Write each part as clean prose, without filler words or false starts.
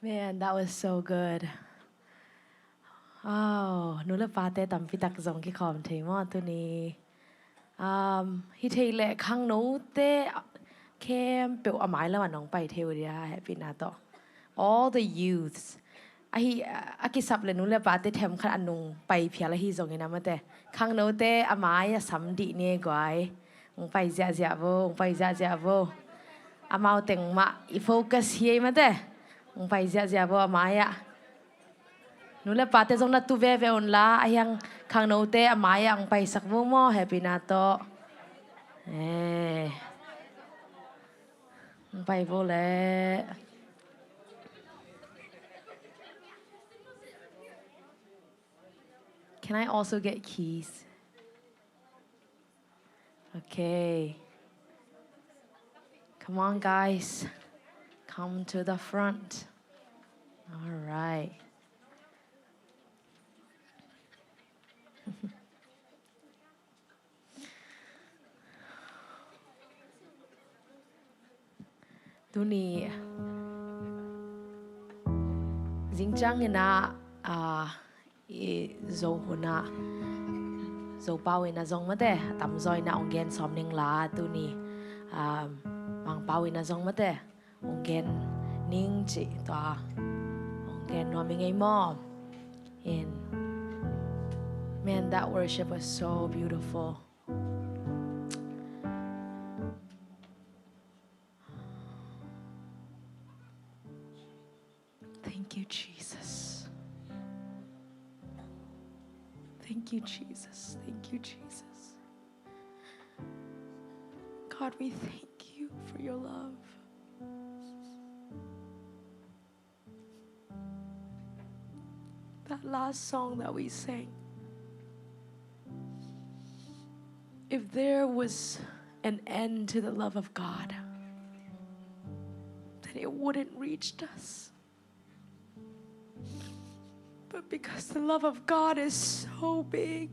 Man, that was so good. Oh, nula pate tam pitak zong ki khom thei mo tu ni. Hi thei le khang no te kem pe amai la nong pai theu dia happy na to. All the youths. Akisap le nula pate them khan anung pai phia la hi zong ina ma te. Khang no te amai ya sam di ne gwai. Ong pai zia zia vo, ong pai zia zia vo. Amao teng ma I focus hi ma te. Ong pai zia zia vo amai ya. Nula pate zong na tu ve ve on la ayang khang no te amaya ang pai sak mo mo happy na to. Ang pai vo le. Can I also get keys? Okay. Come on, guys. Come to the front. All right. Tu ni ding chang ina zo huna zo pau ina zong mate tam zoi na ongen somning la tu ni mang pau ina zong mate ongen ning chi to ongen Nuami ngai mo in. Man, that worship was so beautiful. Thank you, Jesus. Thank you, Jesus. Thank you, Jesus. God, we thank you for your love. That last song that we sang. If there was an end to the love of God, then it wouldn't reach us. But because the love of God is so big,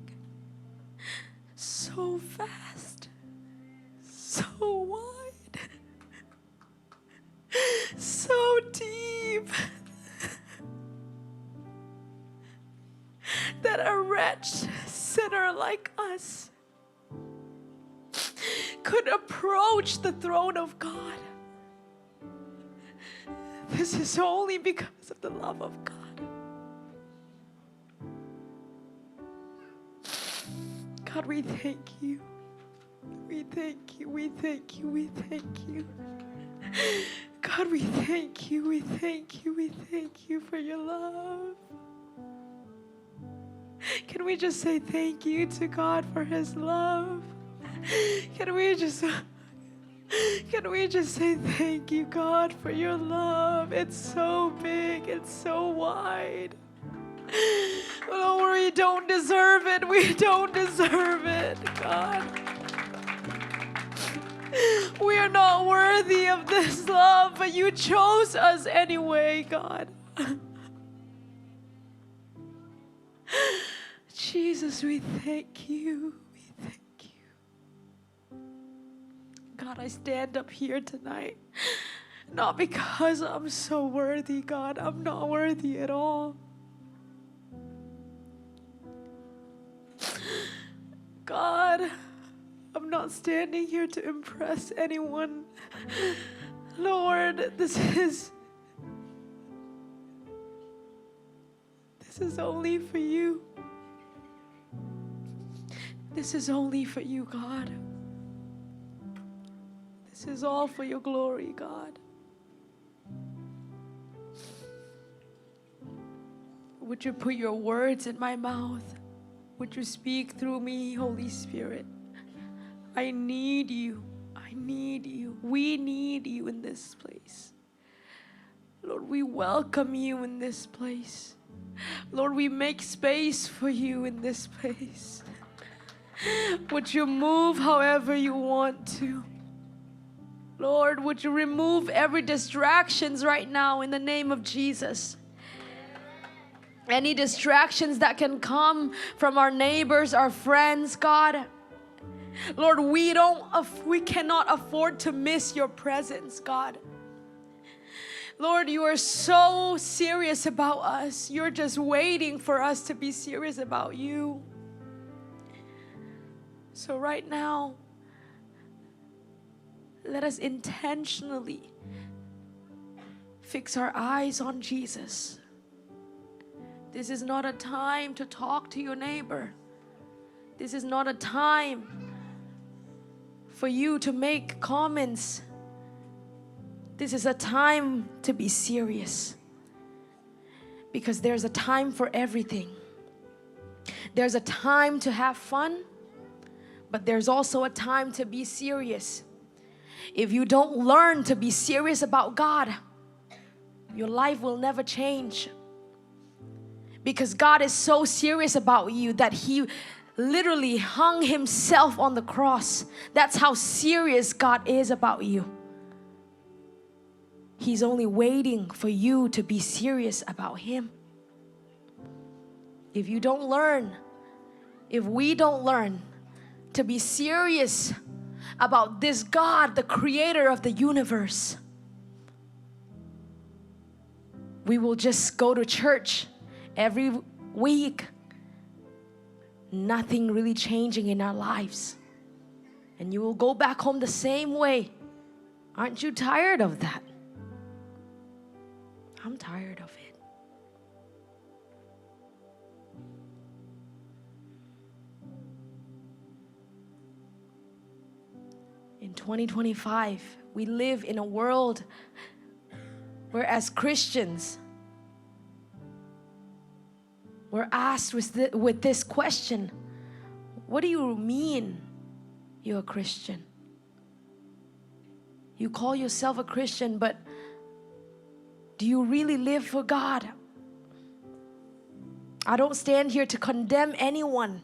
so vast, so wide, so deep, that a wretched sinner like us could approach the throne of God. This is only because of the love of God. God, we thank you. We thank you. We thank you. We thank you. God, we thank you. We thank you. We thank you for your love. Can we just say thank you to God for his love? Can we just say thank you, God, for your love? It's so big, it's so wide. Oh, we don't deserve it. We don't deserve it, God. We are not worthy of this love, but you chose us anyway, God. Jesus, we thank you. God, I stand up here tonight, not because I'm so worthy, God. I'm not worthy at all. God, I'm not standing here to impress anyone. Lord, this is only for you. This is only for you, God. This is all for your glory, God. Would you put your words in my mouth? Would you speak through me, Holy Spirit? I need you. I need you. We need you in this place. Lord, we welcome you in this place. Lord, we make space for you in this place. Would you move however you want to? Lord, would you remove every distractions right now in the name of Jesus? Any distractions that can come from our neighbors, our friends, God. Lord, we cannot afford to miss your presence, God. Lord, you are so serious about us. You're just waiting for us to be serious about you. So right now, let us intentionally fix our eyes on Jesus. This is not a time to talk to your neighbor. This is not a time for you to make comments. This is a time to be serious. Because there's a time for everything. There's a time to have fun, but there's also a time to be serious. If you don't learn to be serious about God, your life will never change. Because God is so serious about you that He literally hung Himself on the cross. That's how serious God is about you. He's only waiting for you to be serious about Him. If you don't learn, if we don't learn to be serious about this God, the creator of the universe, we will just go to church every week, nothing really changing in our lives. And you will go back home the same way. Aren't you tired of that? I'm tired of it. In 2025, we live in a world where as Christians, we're asked with this question: what do you mean you're a Christian? You call yourself a Christian, but do you really live for God? I don't stand here to condemn anyone,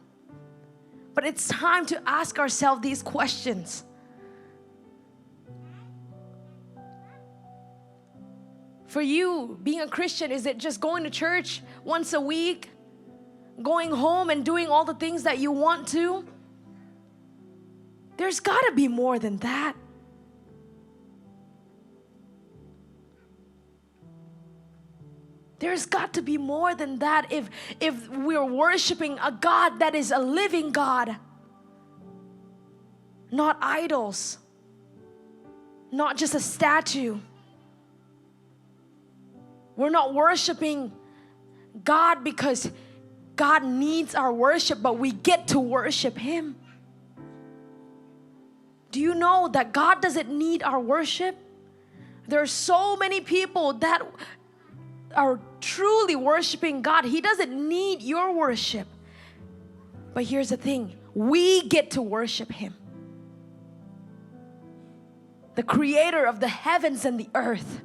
but it's time to ask ourselves these questions. For you, being a Christian, is it just going to church once a week, going home and doing all the things that you want to? There's got to be more than that. There's got to be more than that if we're worshiping a God that is a living God, not idols, not just a statue. We're not worshiping God because God needs our worship, but we get to worship Him. Do you know that God doesn't need our worship? There are so many people that are truly worshiping God. He doesn't need your worship. But here's the thing, we get to worship Him. The creator of the heavens and the earth.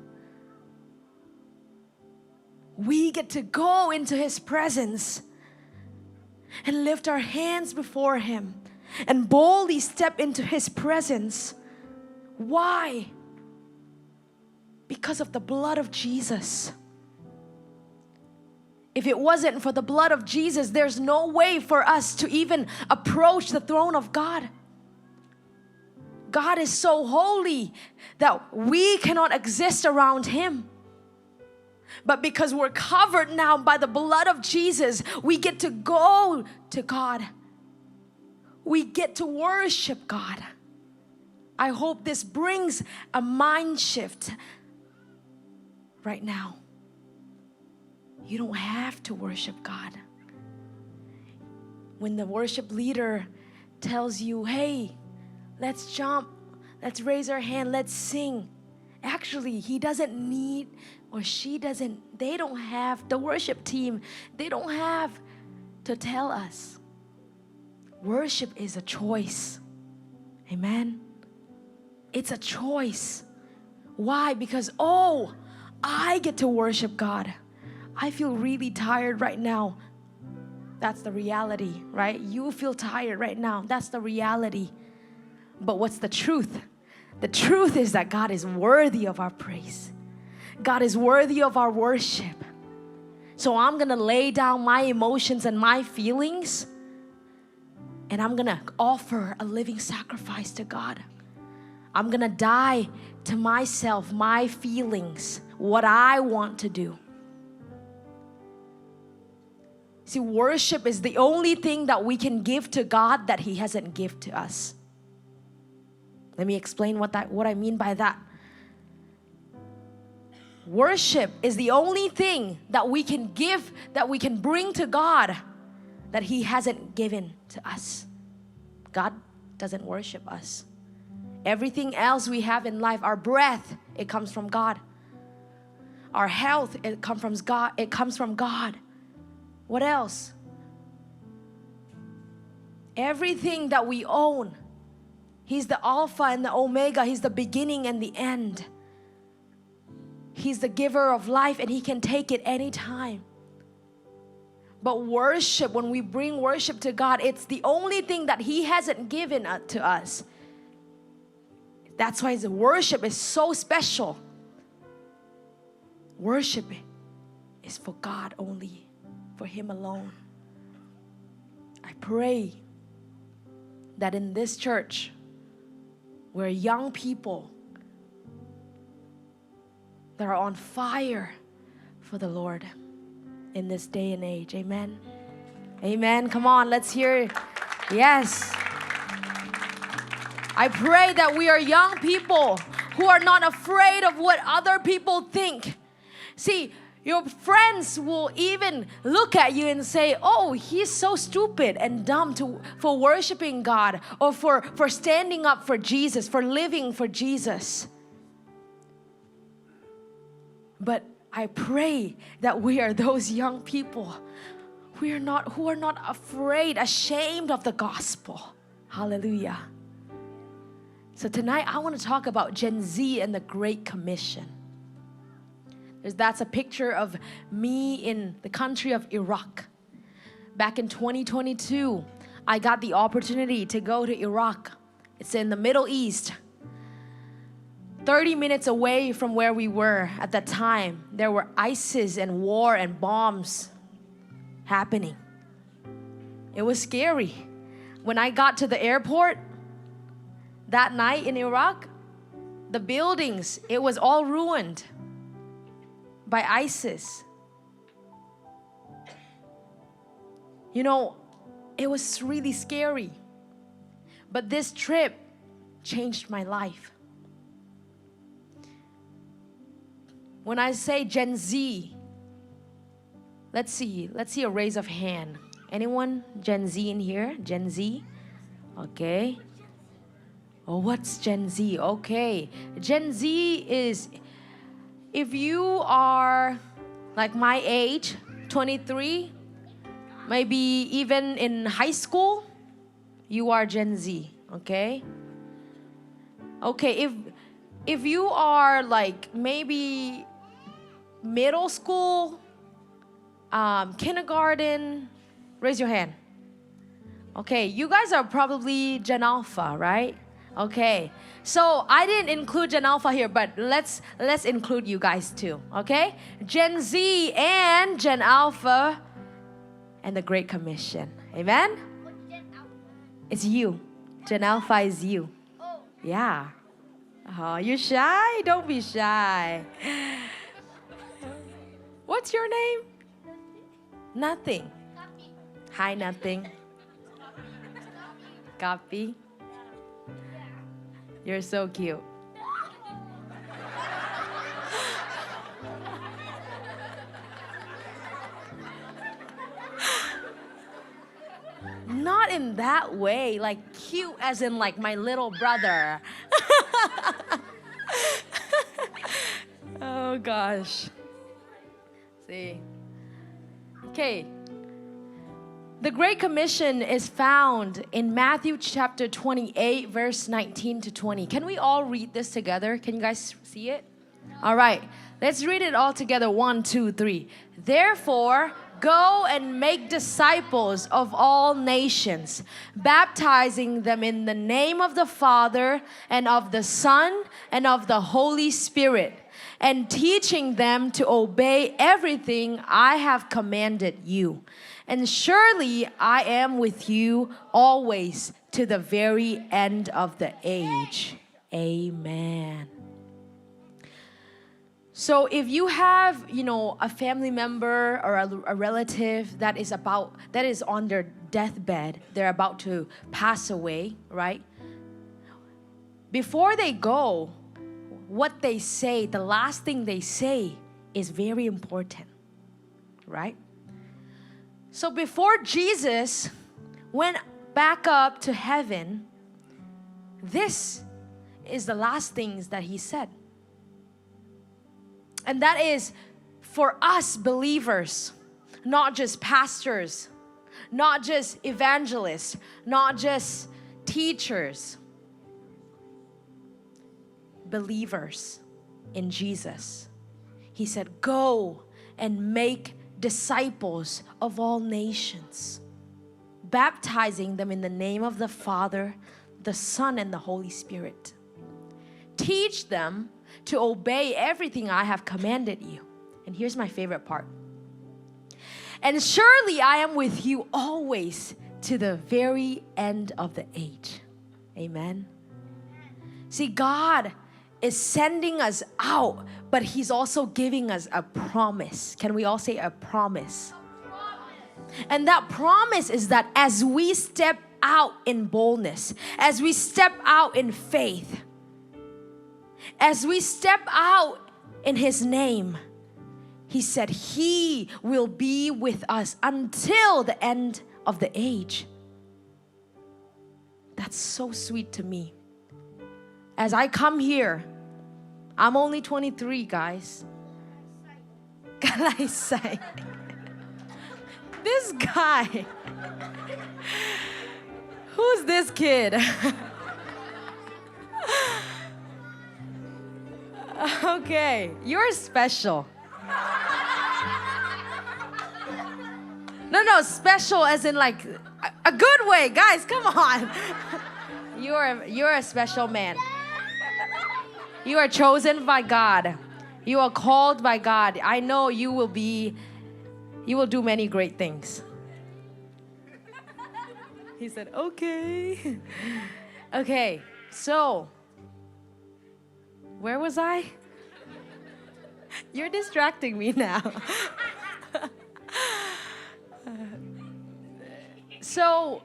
We get to go into His presence and lift our hands before Him and boldly step into His presence. Why? Because of the blood of Jesus. If it wasn't for the blood of Jesus, there's no way for us to even approach the throne of God. God is so holy that we cannot exist around Him. But because we're covered now by the blood of Jesus, we get to go to God. We get to worship God. I hope this brings a mind shift right now. You don't have to worship God. When the worship leader tells you, hey, let's jump, let's raise our hand, let's sing. Actually, he doesn't need, or she doesn't, they don't have, the worship team, they don't have to tell us. Worship is a choice. Amen? It's a choice. Why? Because, I get to worship God. I feel really tired right now. That's the reality, right? You feel tired right now. That's the reality. But what's the truth? The truth is that God is worthy of our praise. God is worthy of our worship. So I'm gonna lay down my emotions and my feelings, and I'm gonna offer a living sacrifice to God. I'm gonna die to myself, my feelings, what I want to do. See, worship is the only thing that we can give to God that He hasn't given to us. Let me explain what I mean by that. Worship is the only thing that we can give, that we can bring to God that He hasn't given to us. God doesn't worship us. Everything else we have in life, our breath, it comes from God. Our health, it comes from God. It comes from God. What else? Everything that we own, He's the Alpha and the Omega. He's the beginning and the end. He's the giver of life, and He can take it anytime. But worship, when we bring worship to God, it's the only thing that He hasn't given to us. That's why the worship is so special. Worship is for God only, for Him alone. I pray that in this church, we're young people that are on fire for the Lord in this day and age. Amen. Amen. Come on, let's hear it. Yes. I pray that we are young people who are not afraid of what other people think. See, your friends will even look at you and say, oh, he's so stupid and dumb for worshiping God, or for standing up for Jesus, for living for Jesus. But I pray that we are those young people who are not afraid, ashamed of the gospel. Hallelujah. So tonight I want to talk about Gen Z and the Great Commission. That's a picture of me in the country of Iraq. Back in 2022, I got the opportunity to go to Iraq. It's in the Middle East. 30 minutes away from where we were at that time, there were ISIS and war and bombs happening. It was scary. When I got to the airport that night in Iraq, the buildings, it was all ruined by ISIS. You know, it was really scary. But this trip changed my life. When I say Gen Z, let's see a raise of hand. Anyone Gen Z in here? Gen Z? Okay. Oh, what's Gen Z? Okay. Gen Z is, if you are like my age, 23, maybe even in high school, you are Gen Z, okay? Okay, if you are like maybe middle school, kindergarten, raise your hand. Okay, you guys are probably Gen Alpha, right? Okay, so I didn't include Gen Alpha here, but let's include you guys too, okay? Gen Z and Gen Alpha and the Great Commission. Amen? It's you. Gen Alpha is you. Yeah. Oh, you're shy? Don't be shy. What's your name? Nothing. Hi, nothing. Copy. You're so cute. Not in that way, like cute as in like my little brother. Oh gosh. See. Okay. The Great Commission is found in Matthew chapter 28, verse 19 to 20. Can we all read this together? Can you guys see it? All right. Let's read it all together. 1, 2, 3. Therefore, go and make disciples of all nations, baptizing them in the name of the Father and of the Son and of the Holy Spirit, and teaching them to obey everything I have commanded you. And surely I am with you always to the very end of the age. Amen. So if you have, a family member or a relative that is on their deathbed, they're about to pass away, right? Before they go, what they say, the last thing they say is very important, right? So before Jesus went back up to heaven, this is the last things that he said. And that is for us believers, not just pastors, not just evangelists, not just teachers, believers in Jesus. He said, go and make disciples of all nations, baptizing them in the name of the Father, the Son, and the Holy Spirit. Teach them to obey everything I have commanded you. And here's my favorite part. And surely I am with you always to the very end of the age. Amen. See, God is sending us out, but He's also giving us a promise. Can we all say a promise? And that promise is that as we step out in boldness, as we step out in faith, as we step out in His name, He said He will be with us until the end of the age. That's so sweet to me. As I come here, I'm only 23, guys. Kalaysay. This guy. Who's this kid? Okay, you're special. No, special as in like a good way, guys. Come on. You're a special man. You are chosen by God. You are called by God. I know you will do many great things. He said, okay. Okay, so where was I? You're distracting me now. So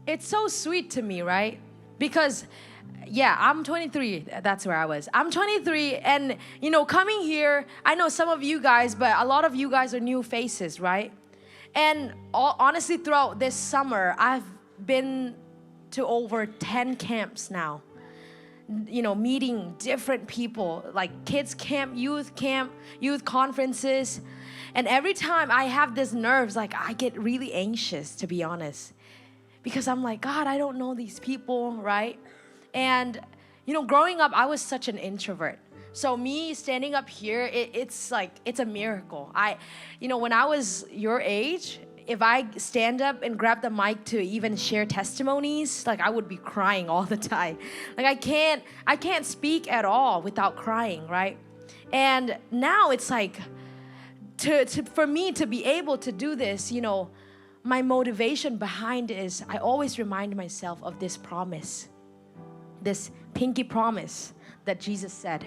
it's so sweet to me, right? Because I'm 23. That's where I was. I'm 23, and coming here, I know some of you guys, but a lot of you guys are new faces, right? And honestly, throughout this summer, I've been to over 10 camps now. Meeting different people, like kids camp, youth conferences. And every time I have this nerves, like I get really anxious, to be honest. Because I'm like, God, I don't know these people, right? And, growing up, I was such an introvert. So me standing up here, it's a miracle. When I was your age, if I stand up and grab the mic to even share testimonies, like I would be crying all the time. Like I can't speak at all without crying, right? And now it's like, for me to be able to do this, my motivation behind it is I always remind myself of this promise, this pinky promise that Jesus said,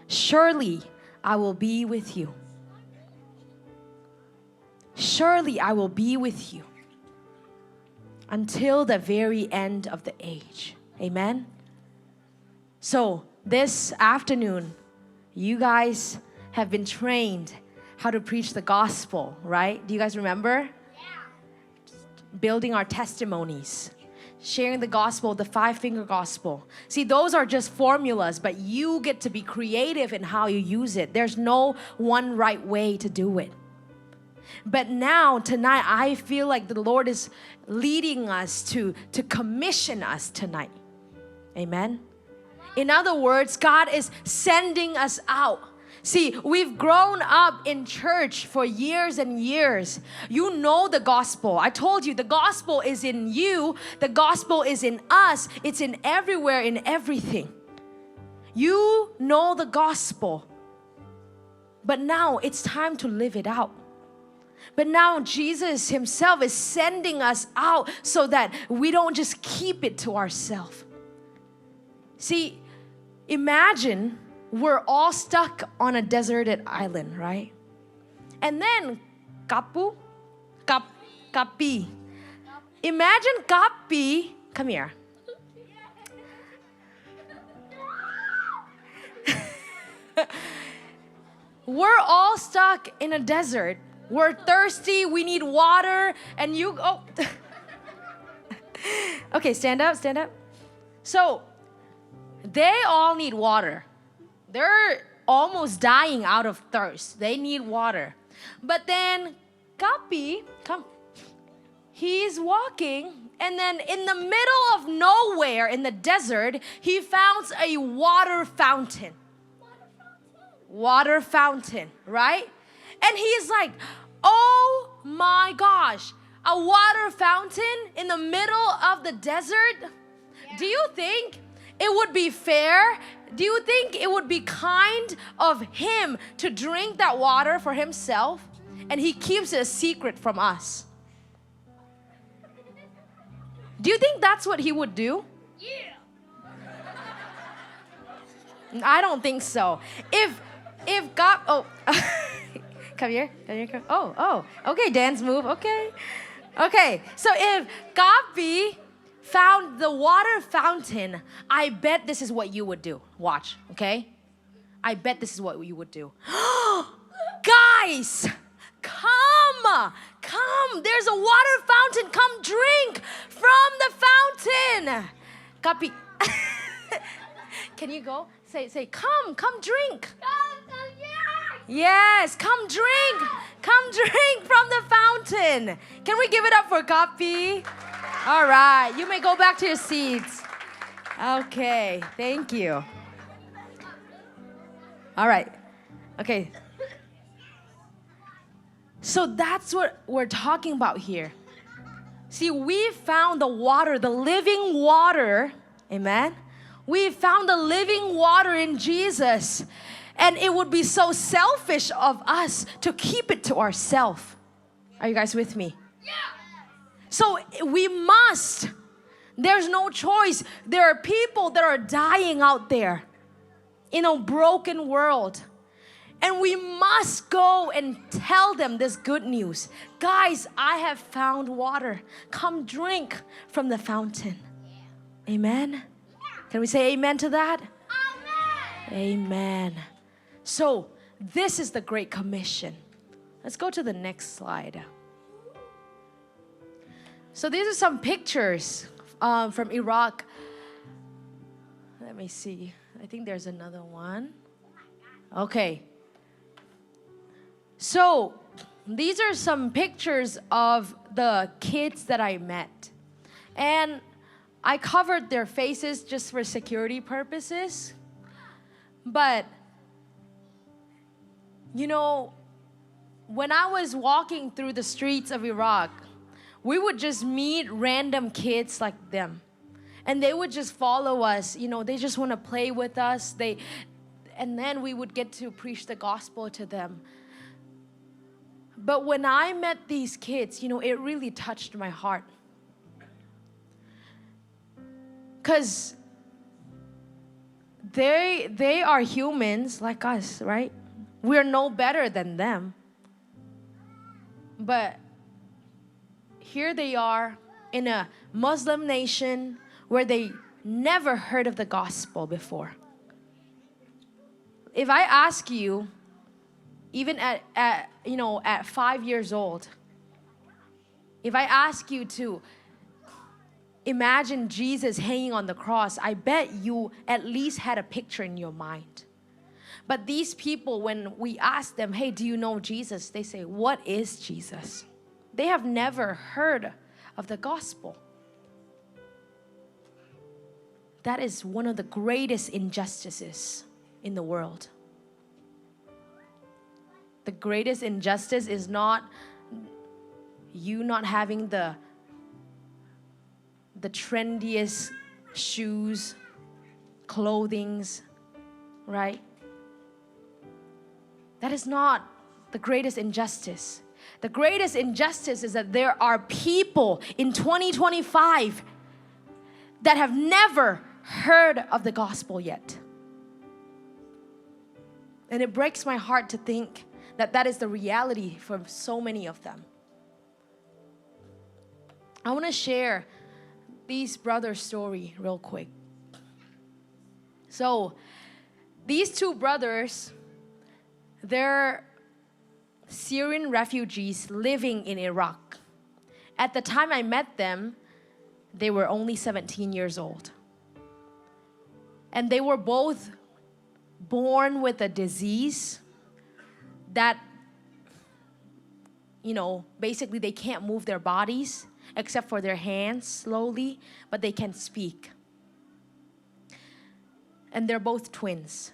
surely I will be with you. Surely I will be with you until the very end of the age. Amen? So this afternoon, you guys have been trained how to preach the gospel, right? Do you guys remember? Yeah. Building our testimonies, sharing the gospel, the 5-finger gospel. See, those are just formulas, but you get to be creative in how you use it. There's no one right way to do it. But now, tonight, I feel like the Lord is leading us to commission us tonight. Amen? In other words, God is sending us out. See, we've grown up in church for years and years. You know the gospel. I told you, the gospel is in you. The gospel is in us. It's in everywhere, in everything. You know the gospel. But now it's time to live it out. But now Jesus Himself is sending us out so that we don't just keep it to ourselves. See, imagine we're all stuck on a deserted island, right? And then Kapi. Imagine Kapi, come here. We're all stuck in a desert. We're thirsty, we need water, and okay, stand up. So, they all need water. They're almost dying out of thirst. They need water. But then, Kapi, come. He's walking, and then in the middle of nowhere in the desert, he found a water fountain. Water fountain, right? And he's like, oh my gosh, a water fountain in the middle of the desert? Yeah. Do you think it would be fair? Do you think it would be kind of him to drink that water for himself? And he keeps it a secret from us. Do you think that's what he would do? Yeah. I don't think so. If God, come here. Oh, okay, dance move, okay. So if Kapi found the water fountain, I bet this is what you would do. Watch, okay? I bet this is what you would do. Guys, come. There's a water fountain. Come drink from the fountain. Kapi, can you go? Say, come drink. Yes, come drink from the fountain. Can we give it up for Kapi? All right, you may go back to your seats. Okay, thank you. All right, okay. So that's what we're talking about here. See, we found the water, the living water, amen? We found the living water in Jesus. And it would be so selfish of us to keep it to ourselves. Are you guys with me? Yeah. So we must. There's no choice. There are people that are dying out there in a broken world. And we must go and tell them this good news. Guys, I have found water. Come drink from the fountain. Yeah. Amen? Yeah. Can we say amen to that? Amen. Amen. So, this is the Great Commission. Let's go to the next slide. So, these are some pictures from Iraq. Let me see. I think there's another one. Okay. So, these are some pictures of the kids that I met. And I covered their faces just for security purposes. But you know, when I was walking through the streets of Iraq, we would just meet random kids like them. And they would just follow us. You know, they just want to play with us. And then we would get to preach the gospel to them. But when I met these kids, you know, it really touched my heart. Because they are humans like us, right? We're no better than them. But here they are in a Muslim nation where they never heard of the gospel before. If I ask you, even at 5 years old, if I ask you to imagine Jesus hanging on the cross, I bet you at least had a picture in your mind. But these people, when we ask them, hey, do you know Jesus? They say, what is Jesus? They have never heard of the gospel. That is one of the greatest injustices in the world. The greatest injustice is not you not having the trendiest shoes, clothings, right? That is not the greatest injustice. The greatest injustice is that there are people in 2025 that have never heard of the gospel yet. And it breaks my heart to think that that is the reality for so many of them. I want to share these brothers' story real quick. So, these two brothers, they're Syrian refugees living in Iraq. At the time I met them, they were only 17 years old. And they were both born with a disease that, basically they can't move their bodies except for their hands slowly, but they can speak. And they're both twins.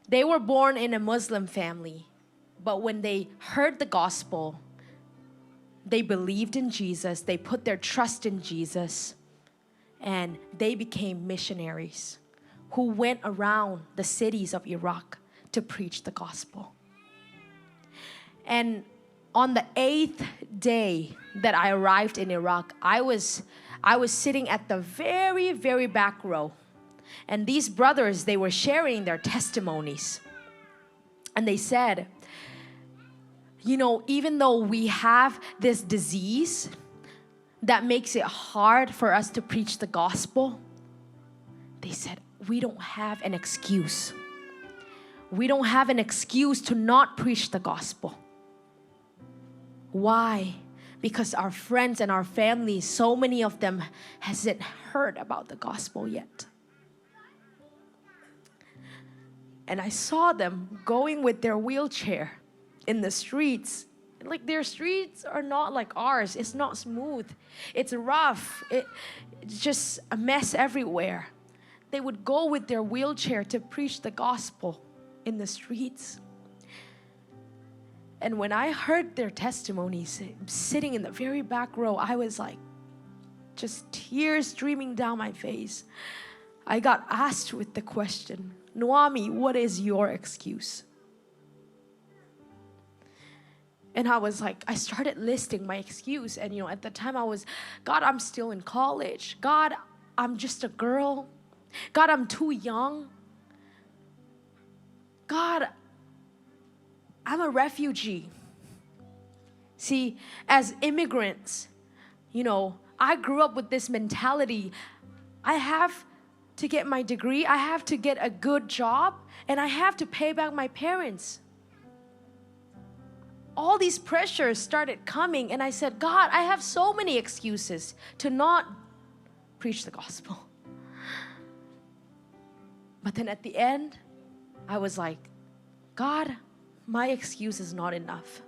They were born in a Muslim family, but when they heard the gospel, they believed in Jesus, they put their trust in Jesus, and they became missionaries who went around the cities of Iraq to preach the gospel. And on the 8th day that I arrived in Iraq, I was sitting at the very, very back row. And these brothers, they were sharing their testimonies. And they said, even though we have this disease that makes it hard for us to preach the gospel, they said, we don't have an excuse. We don't have an excuse to not preach the gospel. Why? Because our friends and our families, so many of them hasn't heard about the gospel yet. And I saw them going with their wheelchair in the streets. Like their streets are not like ours. It's not smooth. It's rough. It's just a mess everywhere. They would go with their wheelchair to preach the gospel in the streets. And when I heard their testimonies, sitting in the very back row, I was like, just tears streaming down my face. I got asked with the question, Nuami, what is your excuse? And I was like, I started listing my excuse. And at the time I was, God, I'm still in college. God, I'm just a girl. God, I'm too young. God, I'm a refugee. See, as immigrants, I grew up with this mentality. I have to get my degree. I have to get a good job. And I have to pay back my parents. All these pressures started coming. And I said, God, I have so many excuses to not preach the gospel. But then at the end, I was like, God, my excuse is not enough.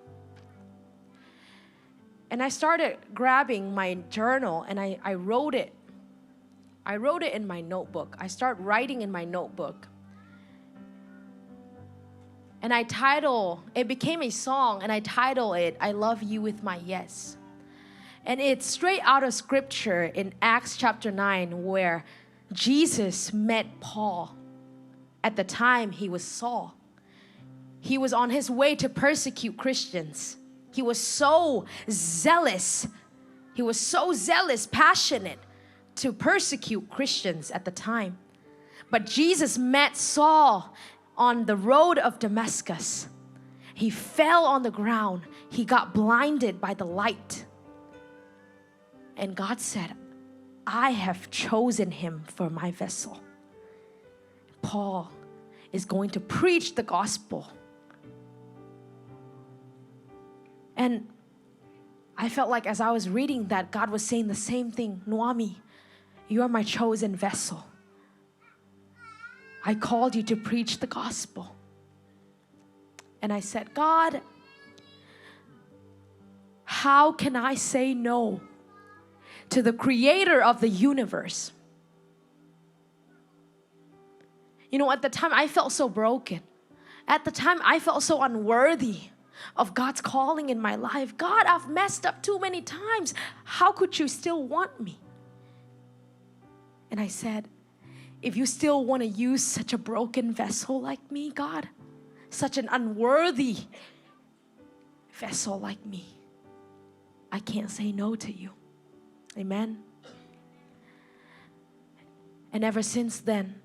And I started grabbing my journal and I wrote it. I wrote it in my notebook. I started writing in my notebook. And it became a song, and I titled it, I Love You With My Yes. And it's straight out of scripture in Acts chapter 9, where Jesus met Paul. At the time, he was Saul. He was on his way to persecute Christians. He was so zealous. Passionate to persecute Christians at the time. But Jesus met Saul on the road of Damascus. He fell on the ground. He got blinded by the light. And God said, I have chosen him for my vessel. Paul is going to preach the gospel. And I felt like as I was reading that, God was saying the same thing. Nuami, you are my chosen vessel. I called you to preach the gospel. And I said, God, how can I say no to the creator of the universe? At the time I felt so broken. At the time I felt so unworthy of God's calling in my life. God, I've messed up too many times. How could you still want me? And I said, if you still want to use such a broken vessel like me, God, such an unworthy vessel like me, I can't say no to you. Amen. And ever since then,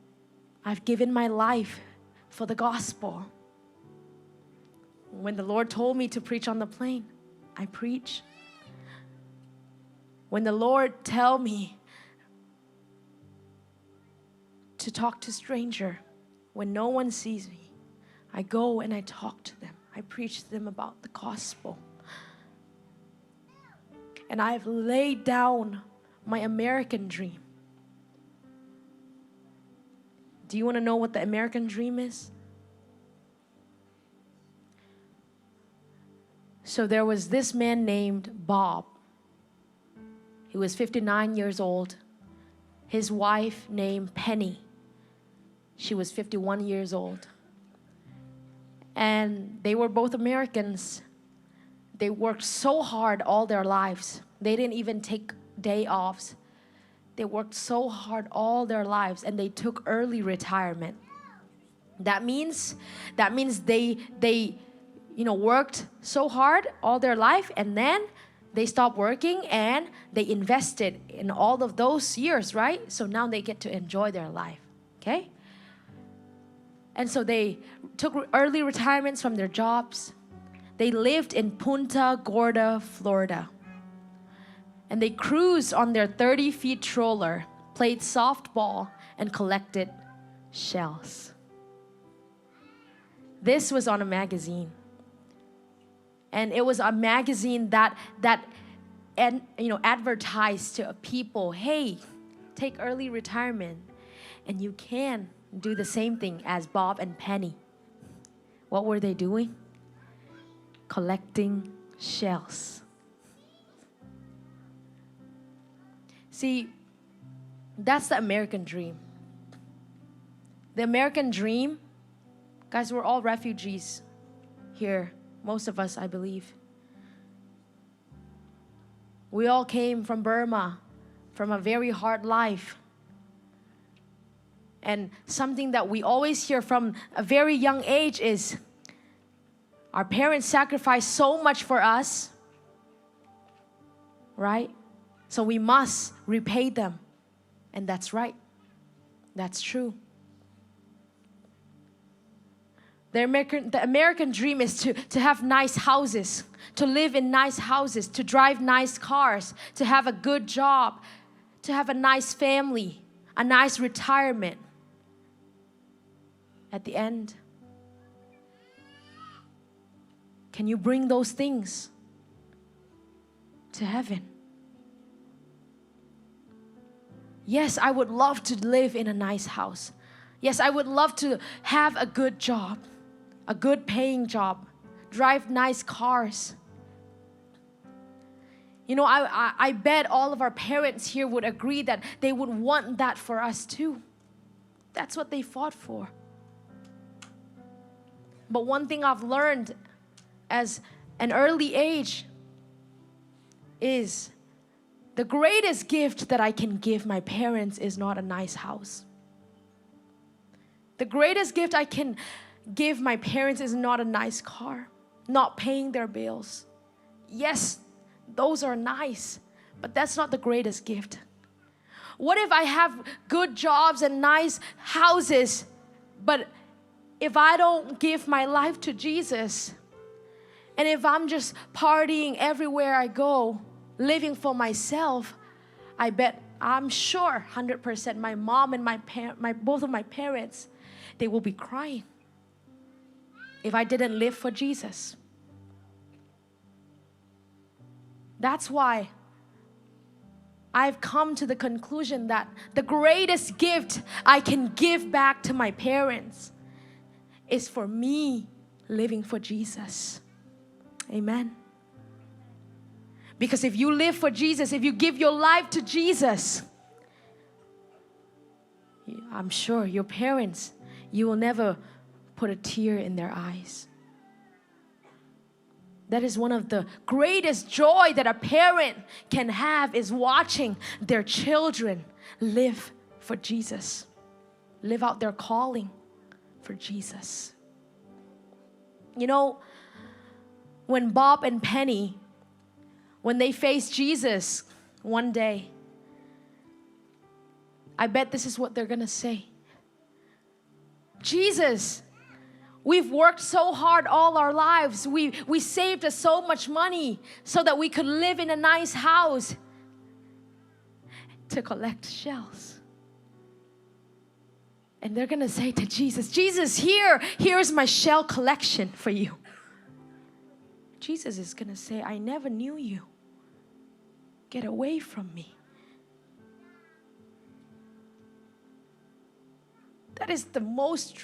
I've given my life for the gospel. When the Lord told me to preach on the plane, I preach. When the Lord tell me to talk to stranger, when no one sees me, I go and I talk to them. I preach to them about the gospel. And I've laid down my American dream. Do you want to know what the American dream is? So there was this man named Bob. He was 59 years old. His wife named Penny. She was 51 years old. And they were both Americans. They worked so hard all their lives. They didn't even take day offs. They worked so hard all their lives, and they took early retirement. That means they worked so hard all their life, and then they stopped working and they invested in all of those years, right? So now they get to enjoy their life, okay? And so they took early retirements from their jobs. They lived in Punta Gorda, Florida. And they cruised on their 30-feet trawler, played softball, and collected shells. This was on a magazine. And it was a magazine that advertised to people, hey, take early retirement, and you can do the same thing as Bob and Penny. What were they doing? Collecting shells. See, that's the American dream. The American dream, guys, we're all refugees here. Most of us, I believe. We all came from Burma, from a very hard life. And something that we always hear from a very young age is our parents sacrificed so much for us, right? So we must repay them. And that's right. That's true. The American dream is to have nice houses, to live in nice houses, to drive nice cars, to have a good job, to have a nice family, a nice retirement. At the end, can you bring those things to heaven? Yes, I would love to live in a nice house. Yes, I would love to have a good job, a good paying job, drive nice cars. You know, I bet all of our parents here would agree that they would want that for us too. That's what they fought for. But one thing I've learned as an early age is the greatest gift that I can give my parents is not a nice house. The greatest gift I can give my parents is not a nice car, not paying their bills. Yes, those are nice, but that's not the greatest gift. What if I have good jobs and nice houses, but if I don't give my life to Jesus, and if I'm just partying everywhere I go, living for myself, I'm sure 100% my mom and both of my parents, they will be crying if I didn't live for Jesus. That's why I've come to the conclusion that the greatest gift I can give back to my parents is for me living for Jesus. Amen. Because if you live for Jesus, if you give your life to Jesus, I'm sure your parents, you will never put a tear in their eyes. That is one of the greatest joy that a parent can have, is watching their children live for Jesus, live out their calling for Jesus. You know, when Bob and Penny, when they faced Jesus one day, I bet this is what they're gonna say. Jesus, we've worked so hard all our lives. We saved us so much money so that we could live in a nice house to collect shells. And they're gonna say to Jesus, Jesus, here's my shell collection for you. Jesus is gonna say, I never knew you. Get away from me. That is the most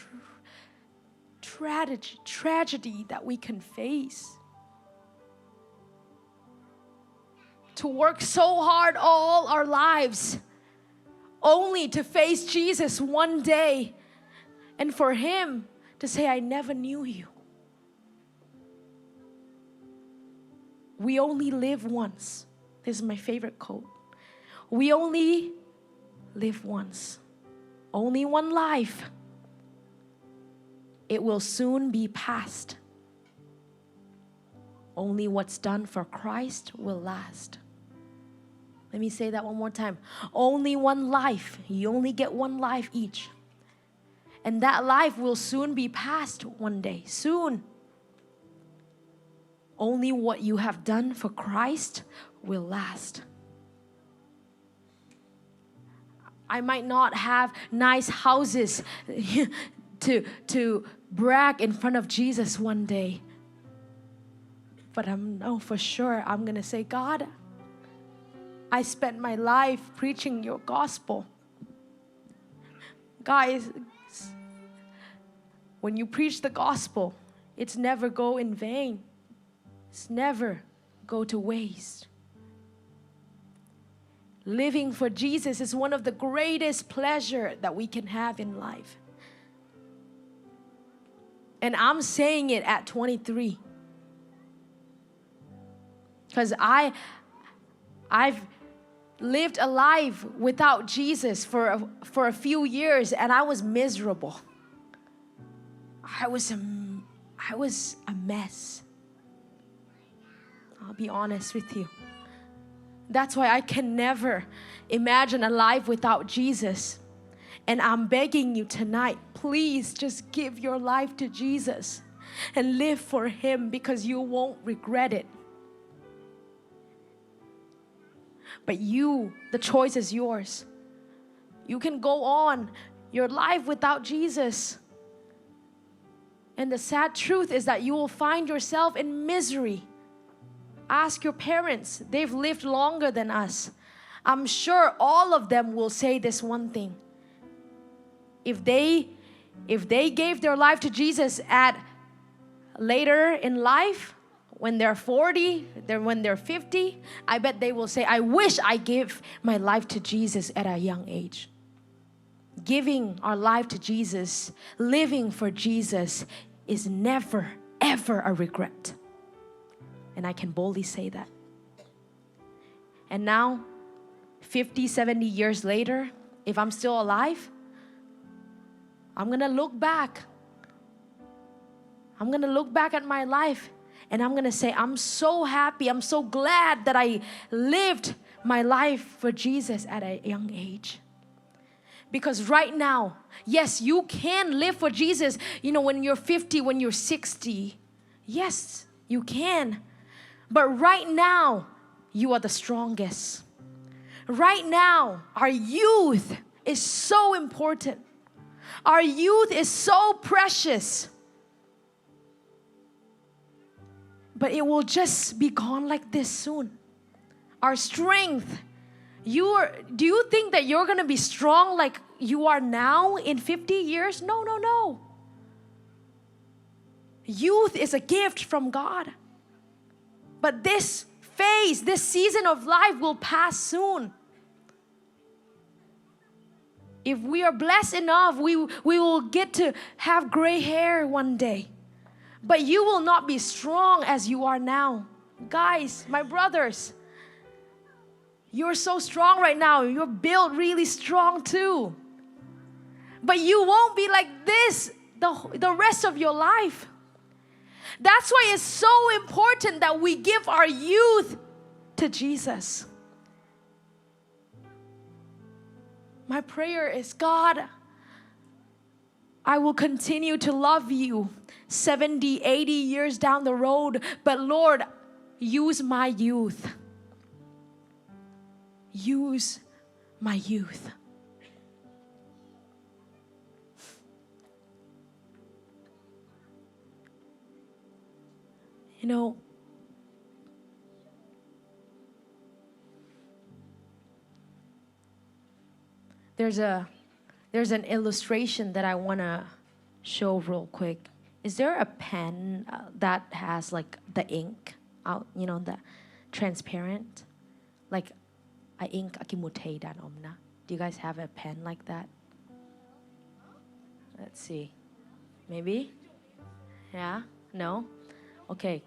tragedy that we can face. To work so hard all our lives only to face Jesus one day and for Him to say, I never knew you. We only live once. This is my favorite quote. We only live once. Only one life. It will soon be past. Only what's done for Christ will last. Let me say that one more time. Only one life. You only get one life each. And that life will soon be past one day. Soon. Only what you have done for Christ will last. I might not have nice houses to brag in front of Jesus one day. But I know for sure I'm going to say, God, I spent my life preaching your gospel. Guys, when you preach the gospel, it's never go in vain. It's never go to waste. Living for Jesus is one of the greatest pleasure that we can have in life. And I'm saying it at 23. Because I've lived a life without Jesus for a few years, and I was miserable. I was a mess. I'll be honest with you. That's why I can never imagine a life without Jesus. And I'm begging you tonight, please just give your life to Jesus and live for Him, because you won't regret it. But the choice is yours. You can go on your life without Jesus. And the sad truth is that you will find yourself in misery. Ask your parents. They've lived longer than us. I'm sure all of them will say this one thing. If they gave their life to Jesus at later in life, when they're 40, when they're 50, I bet they will say, I wish I gave my life to Jesus at a young age. Giving our life to Jesus, living for Jesus is never, ever a regret. And I can boldly say that. And now, 50, 70 years later, if I'm still alive, I'm going to look back. I'm going to look back at my life and I'm going to say, I'm so happy, I'm so glad that I lived my life for Jesus at a young age. Because right now, yes, you can live for Jesus, when you're 50, when you're 60. Yes, you can. But right now, you are the strongest. Right now, our youth is so important. Our youth is so precious. But it will just be gone like this soon. Our strength. Do you think that you're going to be strong like you are now in 50 years? No, no, no. Youth is a gift from God. But this phase, this season of life will pass soon. If we are blessed enough, we will get to have gray hair one day. But you will not be strong as you are now. Guys, my brothers, you're so strong right now. You're built really strong too. But you won't be like this the rest of your life. That's why it's so important that we give our youth to Jesus. My prayer is, God, I will continue to love you 70, 80 years down the road, but Lord, use my youth. Use my youth. You know, there's an illustration that I want to show real quick. Is there a pen that has like the ink out, you know, the transparent? Like a ink akimutei dan omna. Do you guys have a pen like that? Let's see. Maybe? Yeah? No? Okay.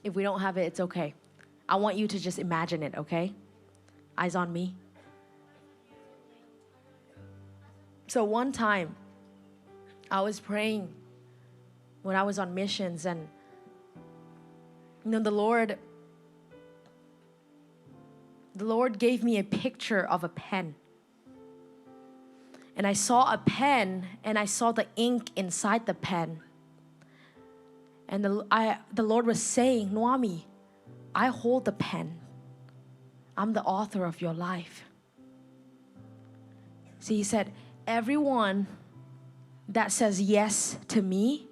If we don't have it, it's okay. I want you to just imagine it, okay? Eyes on me. So one time, I was praying when I was on missions, and you know, the Lord gave me a picture of a pen. And I saw a pen, and I saw the ink inside the pen. And the Lord was saying, Nuami, I hold the pen. I'm the author of your life. See, He said, everyone that says yes to me,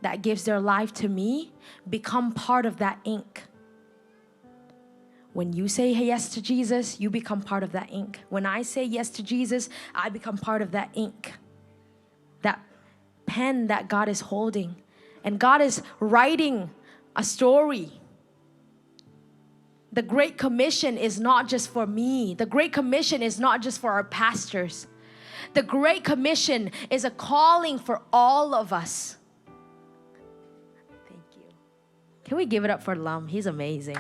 that gives their life to me, become part of that ink. When you say yes to Jesus, you become part of that ink. When I say yes to Jesus, I become part of that ink. That pen that God is holding. And God is writing a story. The Great Commission is not just for me. The Great Commission is not just for our pastors. The Great Commission is a calling for all of us. Thank you. Can we give it up for Lam? He's amazing.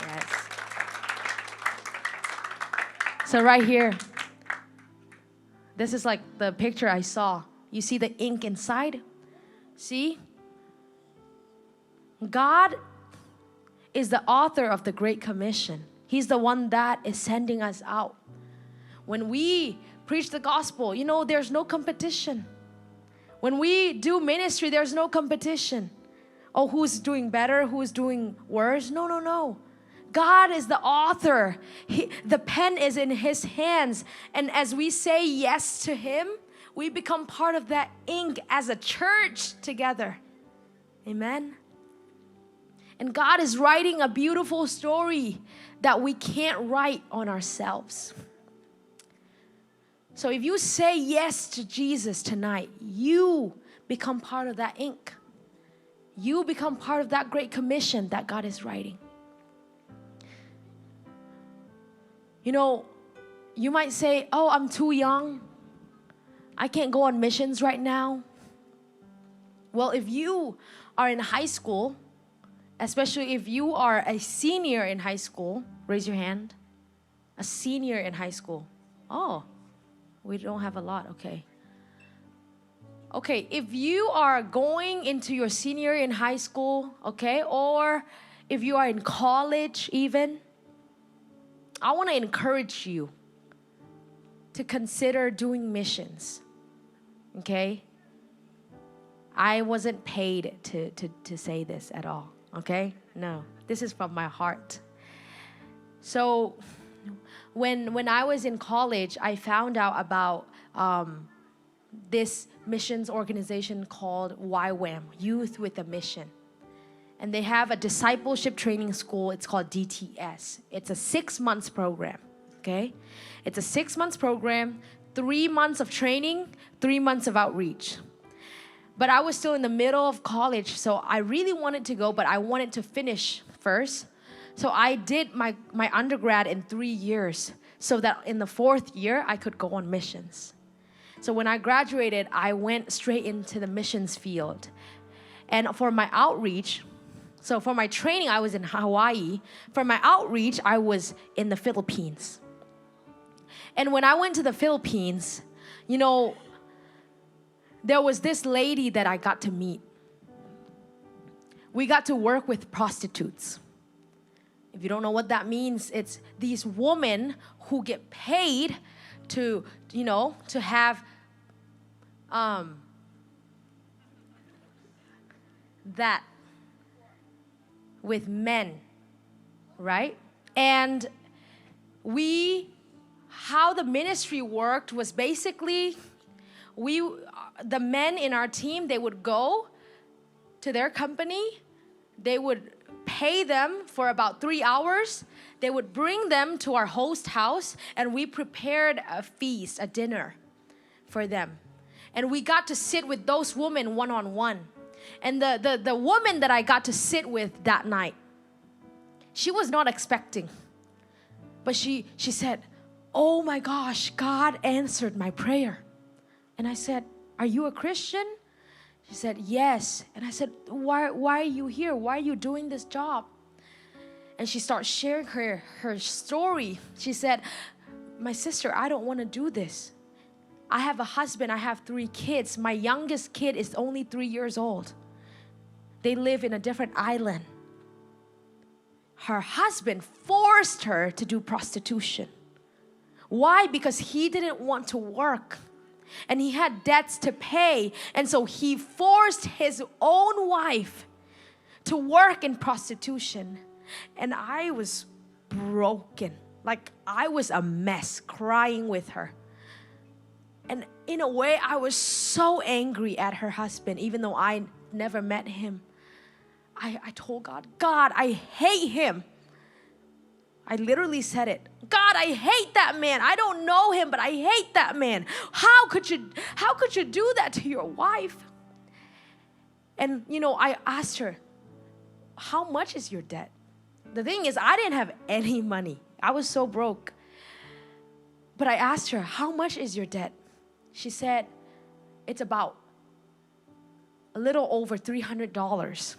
Yes. So right here, this is like the picture I saw. You see the ink inside? See? God is the author of the Great Commission. He's the one that is sending us out. When we preach the gospel, you know, there's no competition. When we do ministry, there's no competition. Oh, who's doing better? Who's doing worse? No, no, no. God is the author. The pen is in His hands. And as we say yes to Him, we become part of that ink as a church together. Amen. And God is writing a beautiful story that we can't write on ourselves. So if you say yes to Jesus tonight, you become part of that ink. You become part of that Great Commission that God is writing. You know, you might say, oh, I'm too young. I can't go on missions right now. Well, if you are in high school, especially if you are a senior in high school, raise your hand. A senior in high school. Oh, we don't have a lot, okay. Okay, if you are going into your senior in high school, okay, or if you are in college even, I want to encourage you to consider doing missions, okay? I wasn't paid to say this at all. Okay? No. This is from my heart. So when I was in college, I found out about this missions organization called YWAM, Youth with a Mission. And they have a discipleship training school. It's called DTS. It's a 6 months program. Okay? It's a 6 months program, 3 months of training, 3 months of outreach. But I was still in the middle of college, so I really wanted to go, but I wanted to finish first. So I did my undergrad in 3 years, so that in the 4th year, I could go on missions. So when I graduated, I went straight into the missions field. And for my outreach, so for my training, I was in Hawaii. For my outreach, I was in the Philippines. And when I went to the Philippines, you know, there was this lady that I got to meet. We got to work with prostitutes. If you don't know what that means, it's these women who get paid to, to have that with men, right? And how the ministry worked was basically, the men in our team, they would go to their company, they would pay them for about 3 hours, they would bring them to our host house, and we prepared a feast, a dinner for them. And we got to sit with those women one-on-one. And the woman that I got to sit with that night, she was not expecting. But she said, "Oh my gosh, God answered my prayer." And I said, "Are you a Christian?" She said, "Yes." And I said, why are you here? Why are you doing this job?" And she started sharing her story. She said, "My sister, I don't want to do this. I have a husband, I have 3 kids. My youngest kid is only 3 years old. They live in a different island." Her husband forced her to do prostitution. Why? Because he didn't want to work. And he had debts to pay. And so he forced his own wife to work in prostitution. And I was broken. Like, I was a mess, crying with her. And in a way, I was so angry at her husband, even though I never met him. I told God, "God, I hate him." I literally said it. "God, I hate that man. I don't know him, but I hate that man. How could you do that to your wife?" And I asked her, "How much is your debt?" The thing is, I didn't have any money. I was so broke. But I asked her, "How much is your debt?" She said, "It's about a little over $300.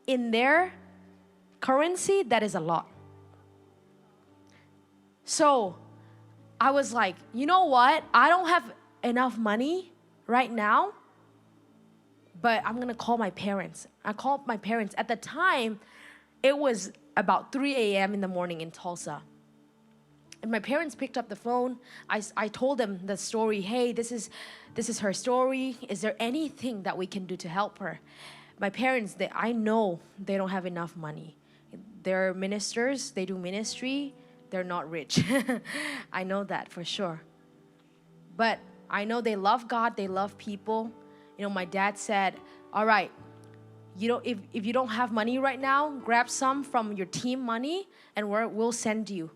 In their currency, that is a lot. So I was like, you know what? I don't have enough money right now, but I'm gonna call my parents. I called my parents. At the time, it was about 3 a.m. in the morning in Tulsa. And my parents picked up the phone. I told them the story. "Hey, this is her story. Is there anything that we can do to help her?" My parents, I know they don't have enough money. They're ministers, they do ministry, they're not rich. I know that for sure. But I know they love God, they love people. My dad said, "All right, if you don't have money right now, grab some from your team money and we'll send you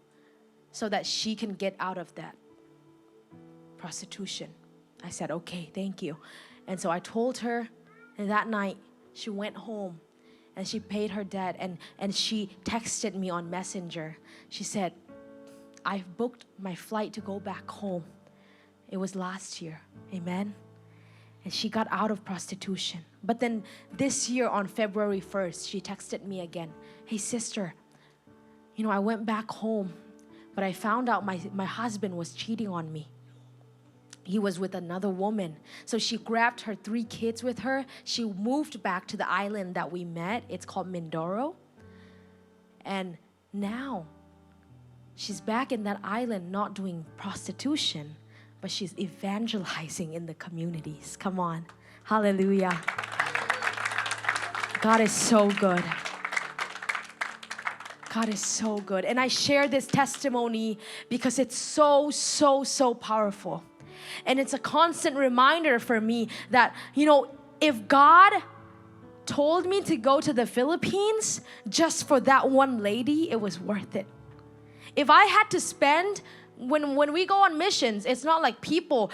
so that she can get out of that prostitution." I said, "Okay, thank you." And so I told her, and that night she went home and she paid her debt, and she texted me on Messenger. She said, "I've booked my flight to go back home." It was last year. Amen. And she got out of prostitution. But then this year on February 1st, she texted me again. "Hey sister, I went back home, but I found out my husband was cheating on me. He was with another woman." So she grabbed her 3 kids with her. She moved back to the island that we met. It's called Mindoro. And now she's back in that island, not doing prostitution, but she's evangelizing in the communities. Come on. Hallelujah. God is so good. God is so good. And I share this testimony because it's so, so, so powerful. And it's a constant reminder for me that, if God told me to go to the Philippines just for that one lady, it was worth it. If I had to spend, when we go on missions, it's not like people,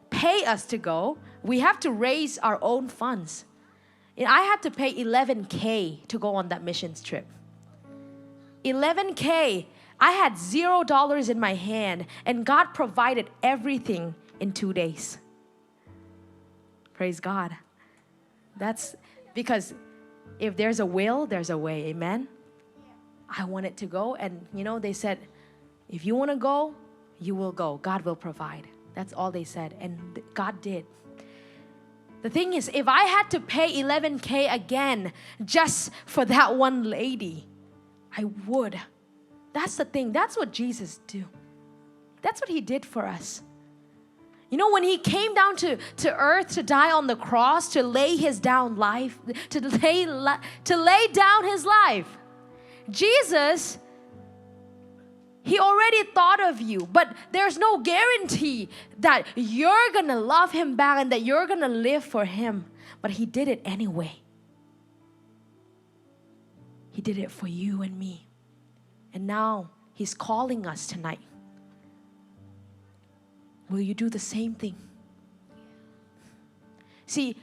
pay us to go. We have to raise our own funds. And I had to pay $11K to go on that missions trip. $11K. I had $0 in my hand, and God provided everything in 2 days. Praise God. That's because if there's a will, there's a way. Amen. I wanted to go, and they said, "If you want to go, you will go. God will provide." That's all they said, and God did. The thing is, if I had to pay 11K again just for that one lady, I would. That's the thing. That's what Jesus do. That's what He did for us. You know, when He came down to earth to die on the cross, to lay down His life, Jesus, He already thought of you, but there's no guarantee that you're gonna love Him back and that you're gonna live for Him. But He did it anyway. He did it for you and me. And now He's calling us tonight. Will you do the same thing? See,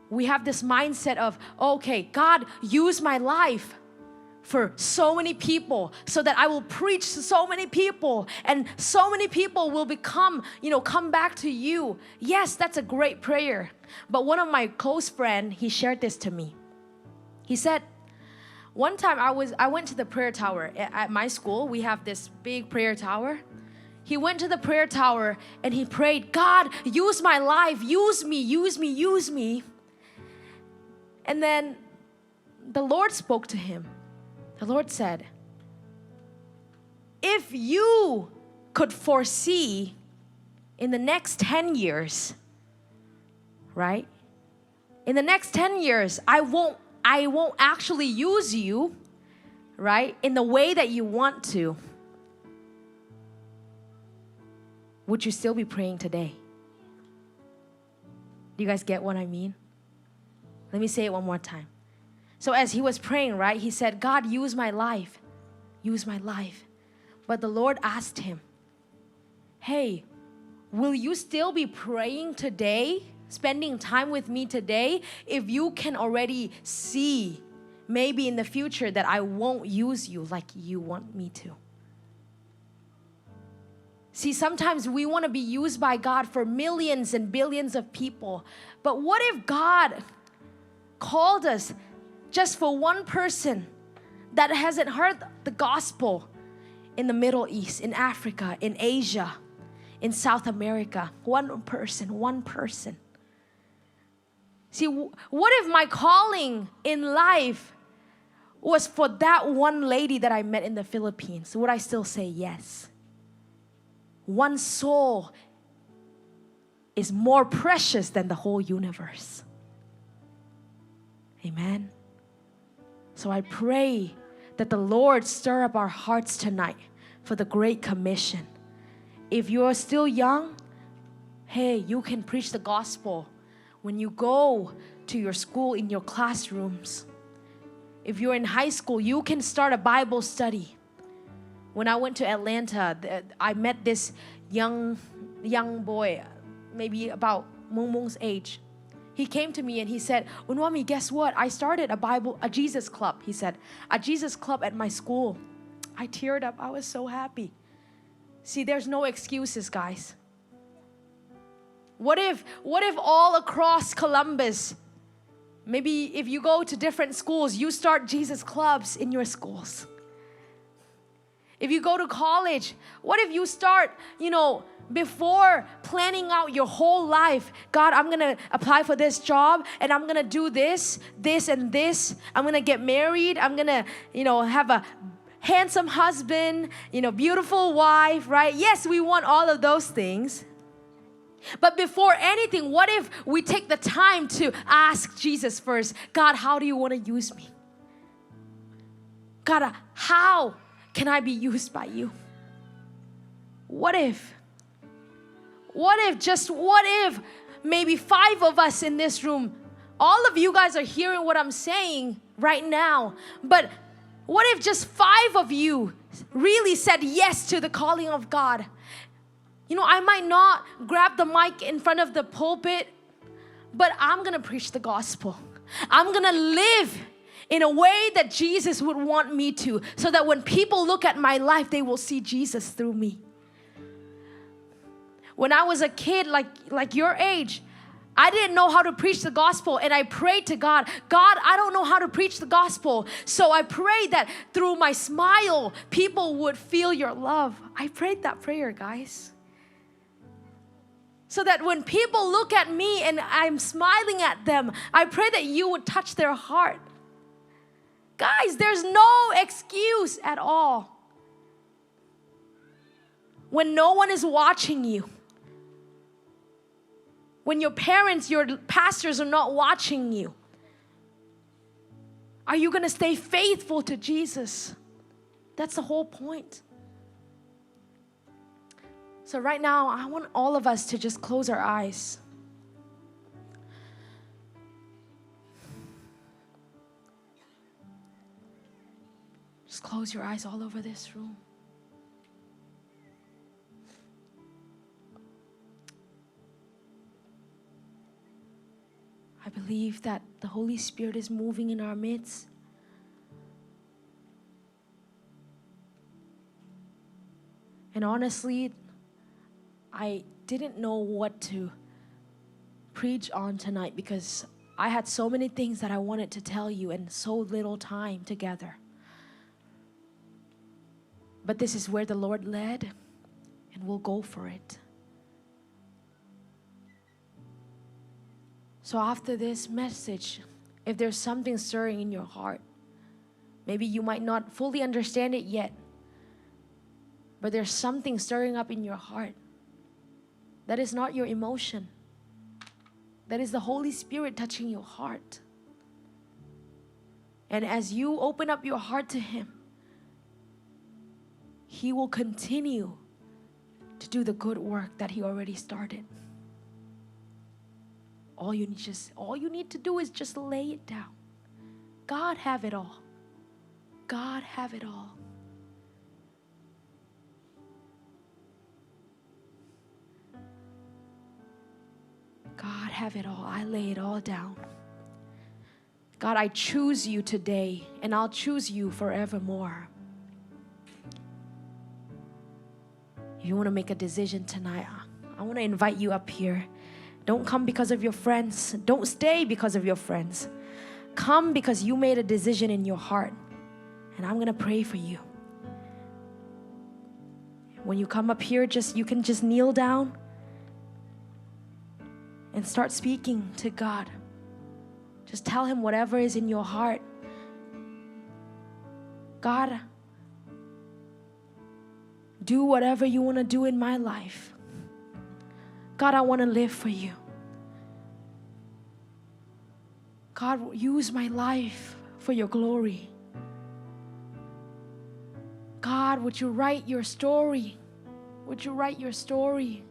we have this mindset of, okay, God, use my life for so many people so that I will preach to so many people and so many people will become, come back to you. Yes, that's a great prayer. But one of my close friends, he shared this to me. He said, one time I went to the prayer tower at my school. We have this big prayer tower. He went to the prayer tower and he prayed, God, use my life, use me, use me, use me. And then the Lord spoke to him. The Lord said, if you could foresee in the next 10 years, right? In the next 10 years, I won't actually use you, right? In the way that you want to. Would you still be praying today? Do you guys get what I mean? Let me say it one more time. So as he was praying, right, he said, God, use my life. Use my life. But the Lord asked him, hey, will you still be praying today, spending time with me today, if you can already see maybe in the future that I won't use you like you want me to? See, sometimes we want to be used by God for millions and billions of people. But what if God called us just for one person that hasn't heard the gospel in the Middle East, in Africa, in Asia, in South America? One person. See, what if my calling in life was for that one lady that I met in the Philippines? Would I still say yes? One soul is more precious than the whole universe. Amen. So I pray that the Lord stir up our hearts tonight for the Great Commission. If you're still young, hey, you can preach the gospel when you go to your school, in your classrooms. If you're in high school, you can start a Bible study. When I went to Atlanta, I met this young boy, maybe about Mung's age. He came to me and he said, Nuami, guess what? I started a Jesus club. He said, a Jesus club at my school. I teared up. I was so happy. See, there's no excuses, guys. What if all across Columbus, maybe if you go to different schools, you start Jesus clubs in your schools? If you go to college, what if you start, before planning out your whole life, God, I'm going to apply for this job and I'm going to do this, and this. I'm going to get married. I'm going to, have a handsome husband, beautiful wife, right? Yes, we want all of those things. But before anything, what if we take the time to ask Jesus first, God, how do you want to use me? God, how can I be used by you? What if maybe 5 of us in this room, all of you guys are hearing what I'm saying right now, but what if just 5 of you really said yes to the calling of God? I might not grab the mic in front of the pulpit, but I'm gonna preach the gospel. I'm gonna live in a way that Jesus would want me to, so that when people look at my life, they will see Jesus through me. When I was a kid, like your age, I didn't know how to preach the gospel, and I prayed to God, I don't know how to preach the gospel. So I prayed that through my smile, people would feel your love. I prayed that prayer, guys. So that when people look at me and I'm smiling at them, I pray that you would touch their heart. Guys, there's no excuse at all. When no one is watching you, when your parents, your pastors are not watching you, are you going to stay faithful to Jesus? That's the whole point. So right now, I want all of us to just close our eyes. Just close your eyes all over this room. I believe that the Holy Spirit is moving in our midst. And honestly, I didn't know what to preach on tonight because I had so many things that I wanted to tell you and so little time together. But this is where the Lord led, and we'll go for it. So after this message, if there's something stirring in your heart, maybe you might not fully understand it yet, but there's something stirring up in your heart. That is not your emotion. That is the Holy Spirit touching your heart. And as you open up your heart to Him, He will continue to do the good work that He already started. All you need to do is just lay it down. God have it all. God have it all. God have it all. I lay it all down. God, I choose you today, and I'll choose you forevermore. If you want to make a decision tonight, I want to invite you up here. Don't come because of your friends. Don't stay because of your friends. Come because you made a decision in your heart, and I'm going to pray for you. When you come up here, you can just kneel down and start speaking to God. Just tell Him whatever is in your heart. God, do whatever you want to do in my life. God, I want to live for you. God, use my life for your glory. God, would you write your story? Would you write your story?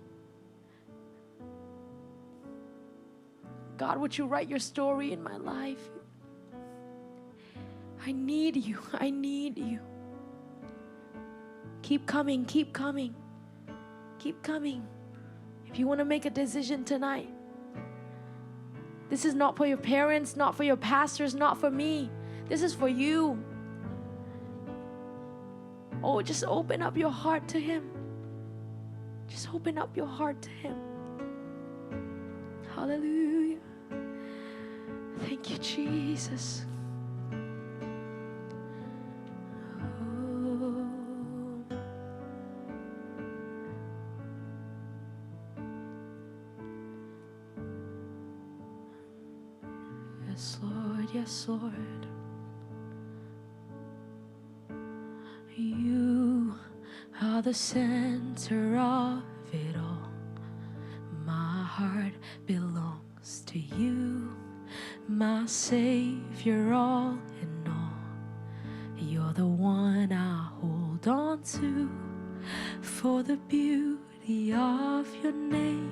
God, would you write your story in my life? I need you. I need you. Keep coming, keep coming, keep coming. If you want to make a decision tonight, this is not for your parents, not for your pastors, not for me. This is for you. Oh, just open up your heart to Him. Just open up your heart to Him. Hallelujah. Thank you, Jesus. Oh. Yes, Lord, yes, Lord. You are the center of it all. My heart belongs to you. My Savior, all in all. You're the one I hold on to. For the beauty of your name,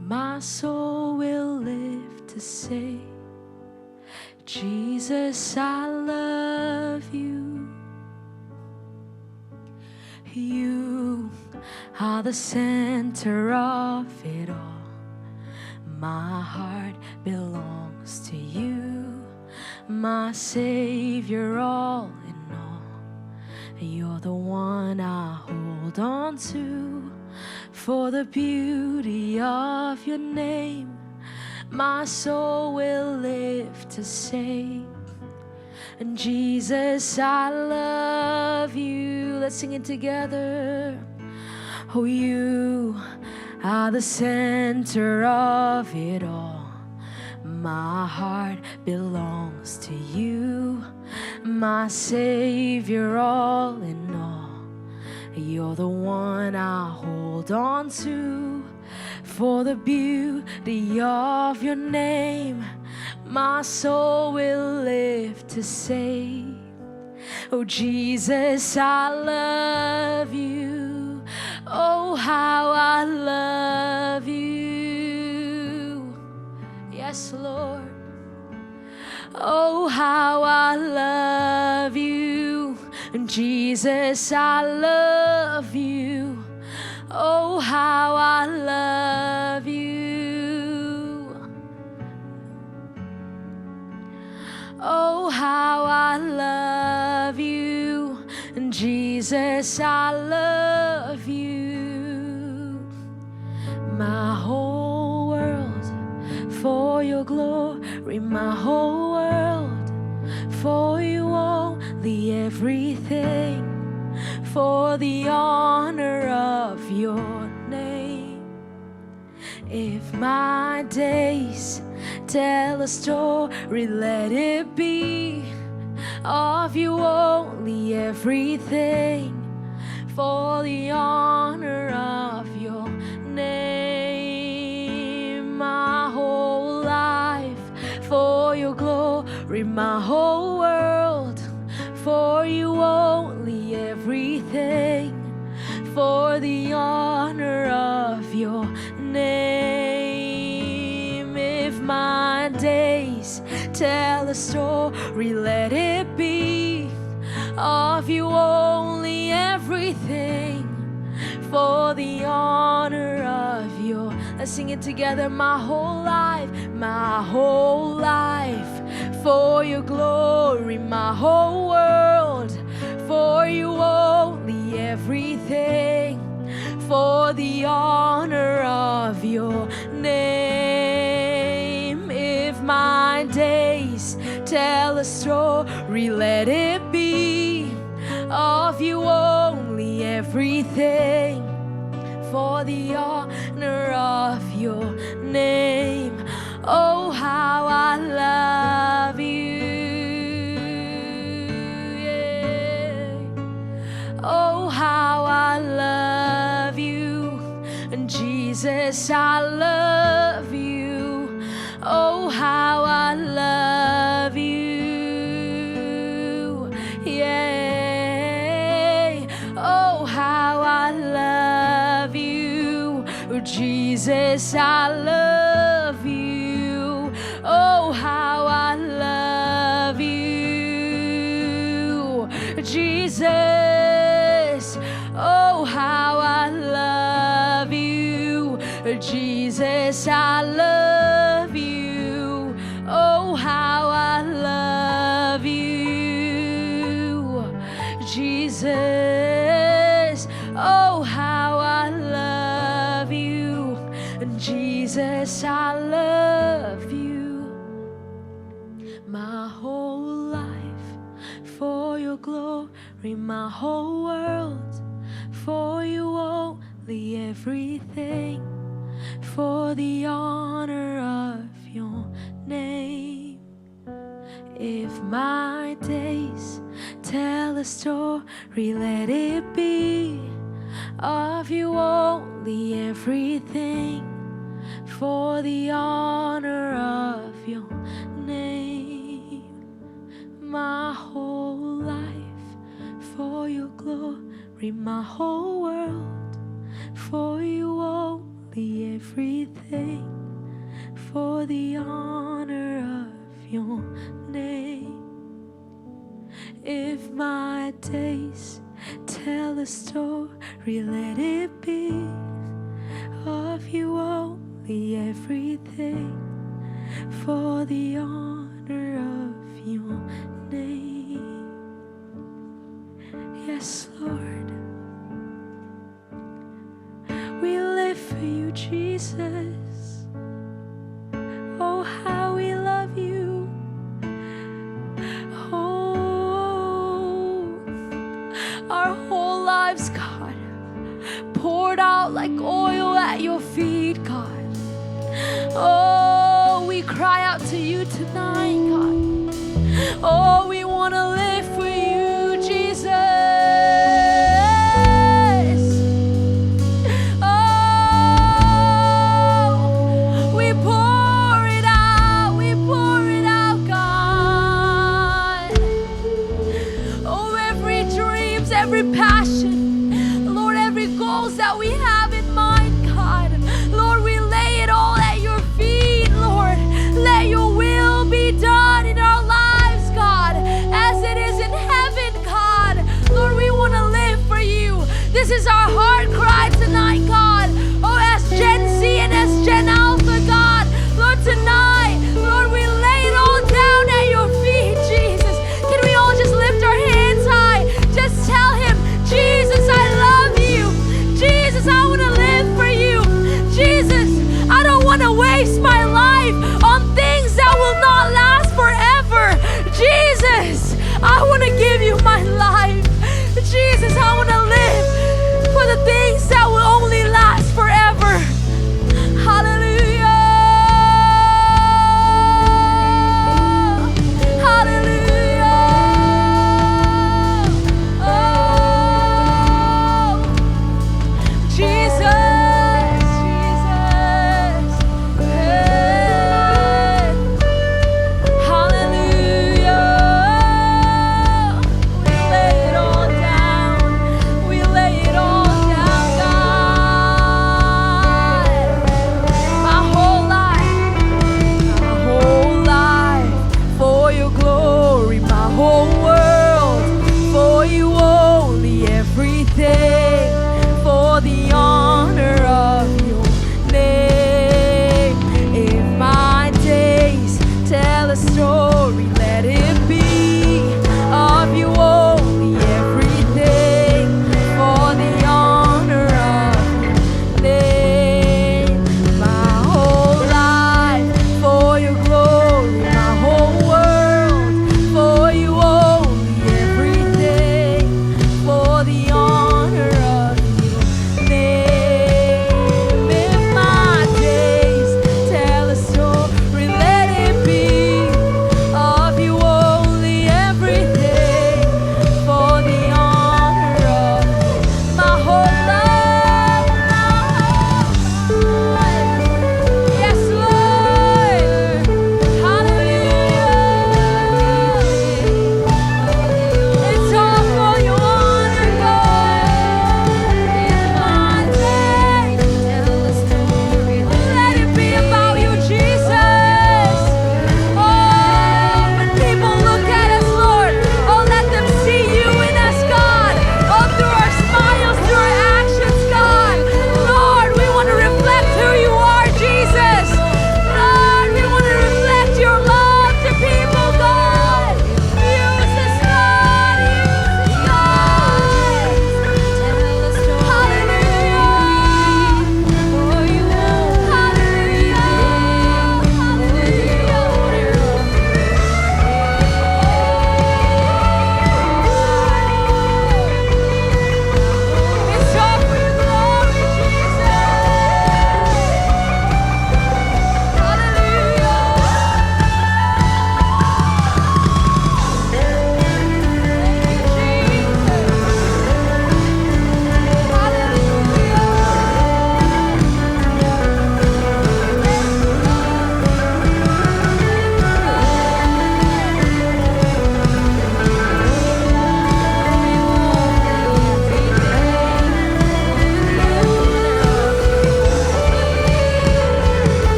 my soul will live to say, Jesus, I love you. You are the center of it all. My heart belongs to you, my Savior, all in all. You're the one I hold on to. For the beauty of your name, my soul will live to say, and Jesus, I love you. Let's sing it together. Oh, you At the center of it all, my heart belongs to you, my Savior, all in all. You're the one I hold on to. For the beauty of your name, my soul will live to say, oh Jesus, I love you. Oh, how I love you. Yes, Lord. Oh, how I love you. Jesus, I love you. Oh, how I love you. Oh, how I love you. Jesus, I love you. My whole world for your glory, my whole world for you only, everything for the honor of your name. If my days tell a story, let it be of you only, everything for the honor of your name. My whole life for your glory, my whole world for you only, everything for the honor of your name. If my days tell a story, let it be of you only, everything for the honor of your. Let's sing it together. My whole life for your glory, my whole world for you only, everything for the honor of your name. If my days tell a story, let it be of you only, everything for the honor of your name. Oh, how I love you. Yeah. Oh, how I love you. And Jesus, I love you. Oh, how I love you. Yeah. Oh, how I love you. Oh, Jesus, I love you. Oh, how I love you, Jesus. Oh, how I love you, Jesus. I love you. Oh, how I love you, Jesus. Oh, how I love you, Jesus. I love you. My whole life for your glory, my whole world for you only, everything for the honor of your name. If my days tell a story, let it be of you only, everything for the honor of your name. My whole life for your glory, my whole world for you only, everything for the honor of your name. If my days tell a story, let it be of you only, everything for the honor of your name. Yes, Lord, we live for you, Jesus. Oh, how we love you. Oh, our whole lives, God, poured out like oil at at your feet, God. Oh, we cry out to you tonight, God. Oh, we want to live for you, Jesus. Oh, we pour it out, God. Oh, every dreams, every passion, Lord, every goals that we have in mind, God. Lord, we lay it all at your feet, Lord. Let your will be done in our lives, God, as it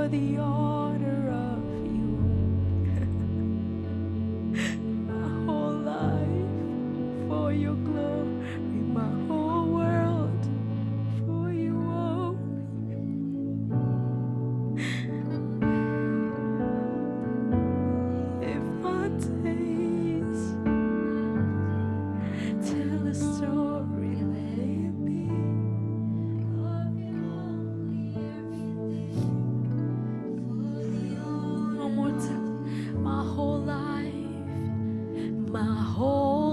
for the honor of you. My whole life for your glory, my whole world for you. Oh, if my days tell a story, let it be of you only, everything. One more time. My whole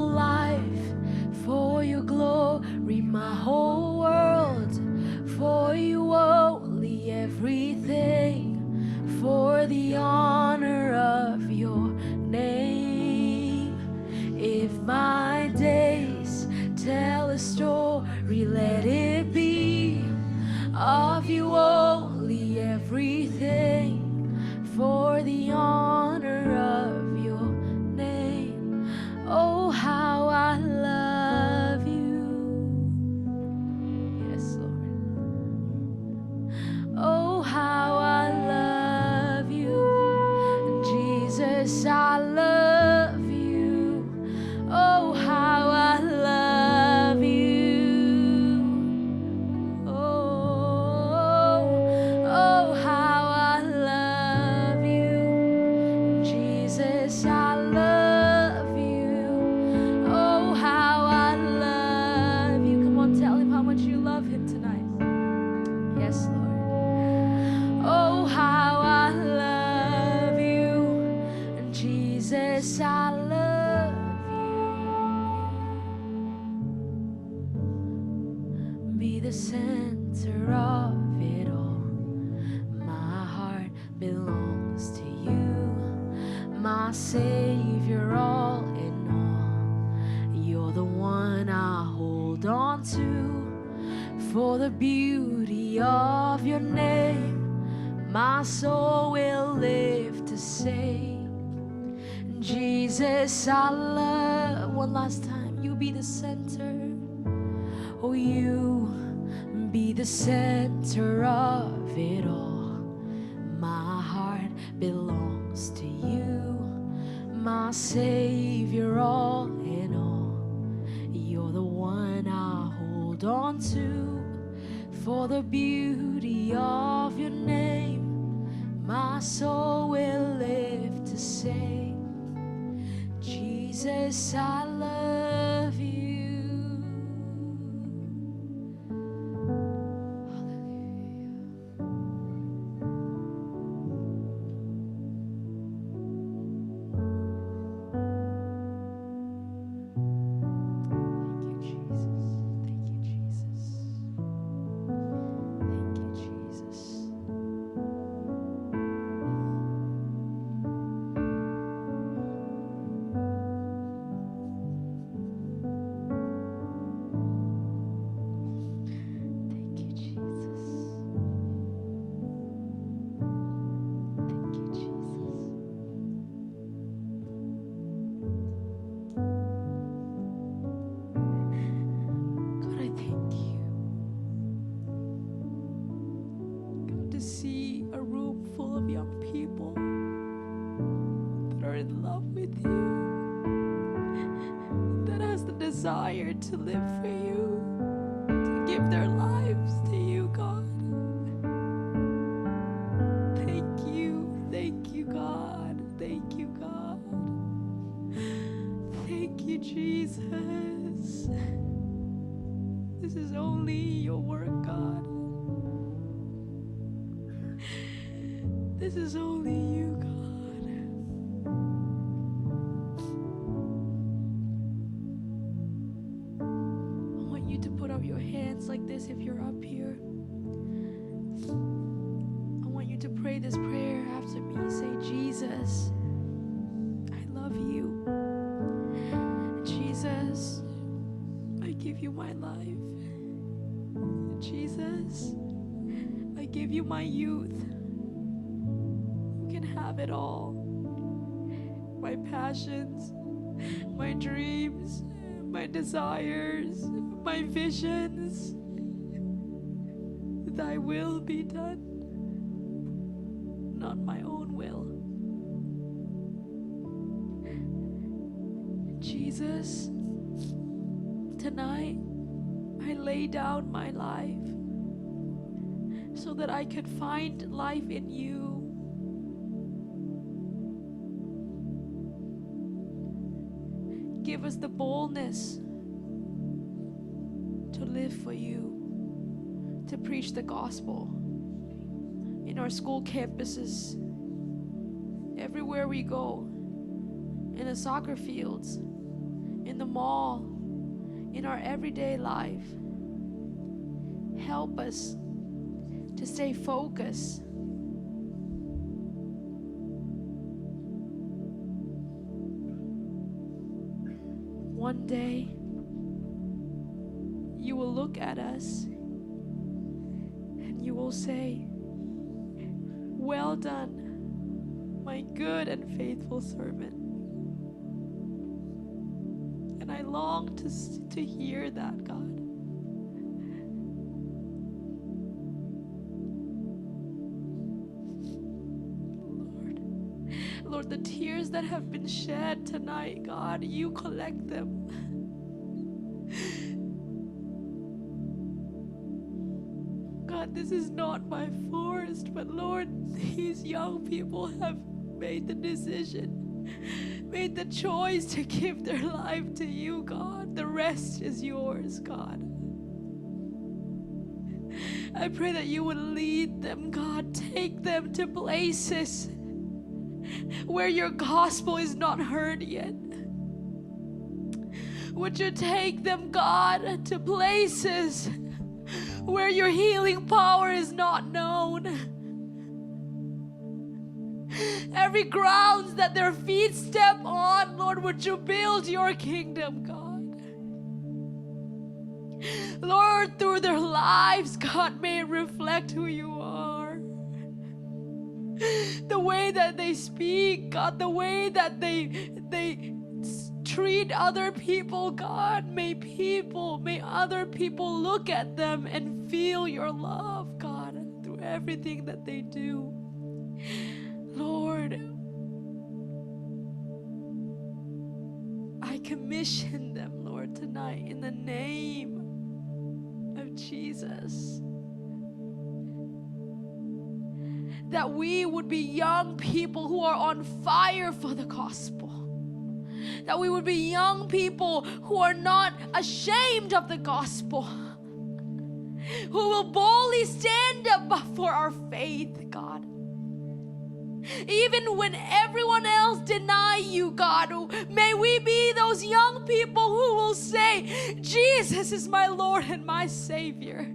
life for your glory, my whole world for you only, everything for the honor of your name. If my days tell a story, let it be of you only, everything for the honor of your name. Oh, how I love you. Yes, Lord. Oh, how I love you. Jesus, I love you. Oh, how I love you. Oh, how I love you. Jesus, I love you. Oh, how I love you. Come on, tell him how much you love him tonight. Yes, Lord. Oh, how I love you. Jesus, I love you. Be the center of it all. My heart belongs to you, my Savior, all in all. You're the one I hold on to. For the beauty of your name, my soul will live to say, Jesus, I love. One last time. You be the center. Oh, you be the center of it all. My heart belongs to you, my Savior, all in all. You're the one I hold on to. For the beauty of your name, my soul will live to say, Jesus, I love you. To see a room full of young people that are in love with you, that has the desire to live for you, to give their lives to you, God. Thank you, God. Thank you, God. Thank you, Jesus. This is only your work, God. This is only you, God. I want you to put up your hands like this if you're up here. I want you to pray this prayer after me. Say, Jesus, I love you. Jesus, I give you my life. Jesus, I give you my youth. Have it all. My passions, my dreams, my desires, my visions. Thy will be done. not my own will. Jesus, tonight I lay down my life so that I could find life in you. Give us the boldness to live for you, to preach the gospel in our school campuses, everywhere we go, in the soccer fields, in the mall, in our everyday life. Help us to stay focused. One day, you will look at us and you will say, "Well done, my good and faithful servant." And I long to hear that, God. Lord, the tears that have been shed tonight, God, you collect them. God, this is not by force, but Lord, these young people have made the decision, made the choice to give their life to you, God. The rest is yours, God. I pray that you would lead them, God. Take them to places where your gospel is not heard yet. Would you take them, God, to places where your healing power is not known? Every ground that their feet step on, Lord, would you build your kingdom, God? Lord, through their lives, God, may it reflect who you are. The way that they speak, God, the way that they treat other people, God, may other people look at them and feel your love, God, through everything that they do. Lord, I commission them, Lord, tonight in the name of Jesus. That we would be young people who are on fire for the gospel. That we would be young people who are not ashamed of the gospel. Who will boldly stand up for our faith, God. Even when everyone else deny you, God, may we be those young people who will say, Jesus is my Lord and my Savior.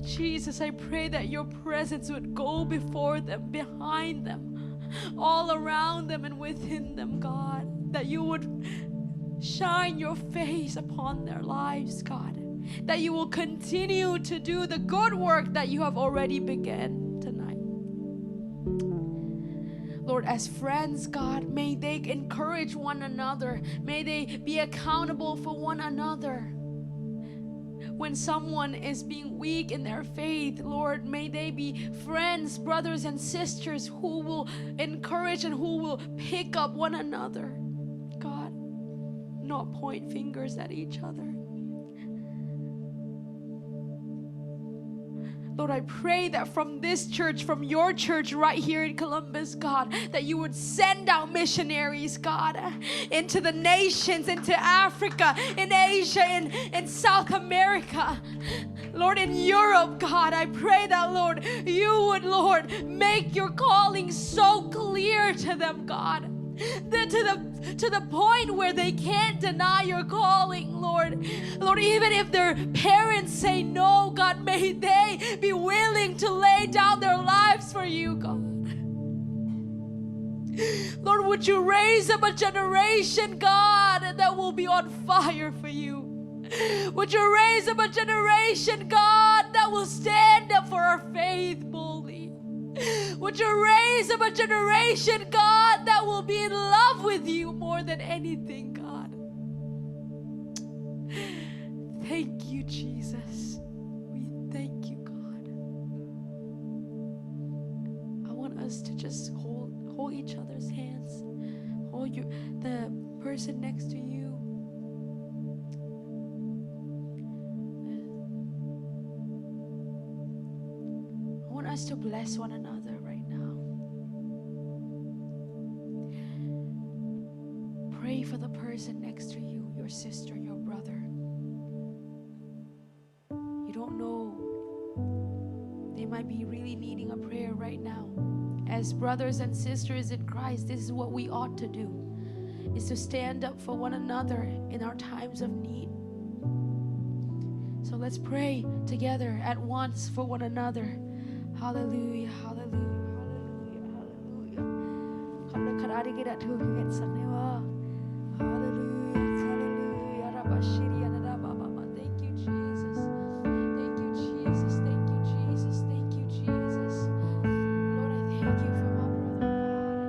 Jesus, I pray that your presence would go before them, behind them, all around them and within them, God. That you would shine your face upon their lives, God. That you will continue to do the good work that you have already begun tonight. Lord, as friends, God, may they encourage one another. May they be accountable for one another. When someone is being weak in their faith, Lord, may they be friends, brothers and sisters who will encourage and who will pick up one another. God, not point fingers at each other. Lord, I pray that from this church, from your church right here in Columbus, God, that you would send out missionaries, God, into the nations, into Africa, in Asia, in South America. Lord, in Europe, God, I pray that, Lord, you would, Lord, make your calling so clear to them, God. To the point where they can't deny your calling, Lord. Lord, even if their parents say no, God, may they be willing to lay down their lives for you, God. Lord, would you raise up a generation, God, that will be on fire for you? Would you raise up a generation, God, that will stand up for our faith boldly? Would you raise up a generation, God, that will be in love with you more than anything, God? Thank you, Jesus. We thank you, God. each other's hands. Hold the person next to you. I want us to bless one another right now. Pray for the person next to you, your sister, your brother. You don't know. They might be really needing a prayer right now. As brothers and sisters in Christ, this is what we ought to do, is to stand up for one another in our times of need. So let's pray together at once for one another. Hallelujah, hallelujah, hallelujah, hallelujah. Hallelujah, hallelujah. Thank you, Jesus. Thank you, Jesus. Thank you, Jesus. Thank you, Jesus. Lord, I thank you for my brother God.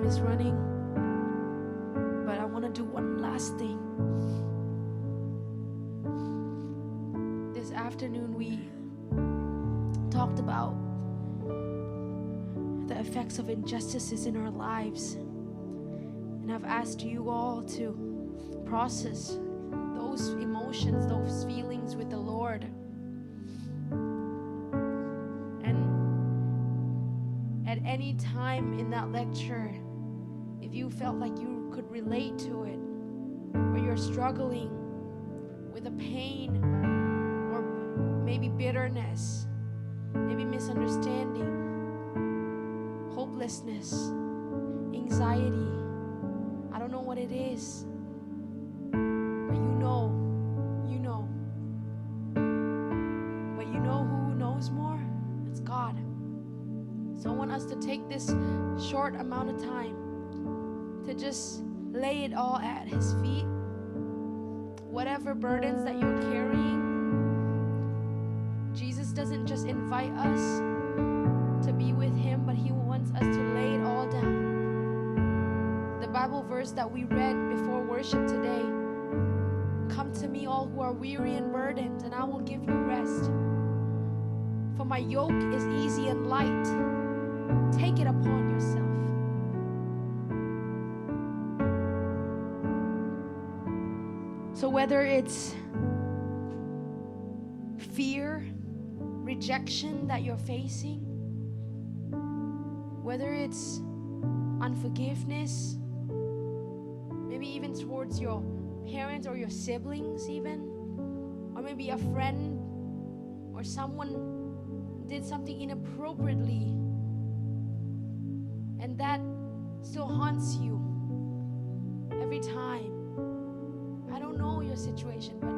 Is running, but I want to do one last thing. This afternoon we talked about the effects of injustices in our lives, and I've asked you all to process those emotions, those feelings with the Lord. And at any time in that lecture, if you felt like you could relate to it, or you're struggling with a pain, or maybe bitterness, maybe misunderstanding, hopelessness, anxiety, I don't know what it is, but you know. But you know who knows more? It's God. So I want us to take this short amount of time to just lay it all at His feet. Whatever burdens that you're carrying, Jesus doesn't just invite us to be with Him, but He wants us to lay it all down. The Bible verse that we read before worship today, "Come to me all who are weary and burdened, and I will give you rest. For my yoke is easy and light. Take it upon yourself." So whether it's fear, rejection that you're facing, whether it's unforgiveness, maybe even towards your parents or your siblings even, or maybe a friend or someone did something inappropriately, and that still haunts you every time. I don't know your situation, but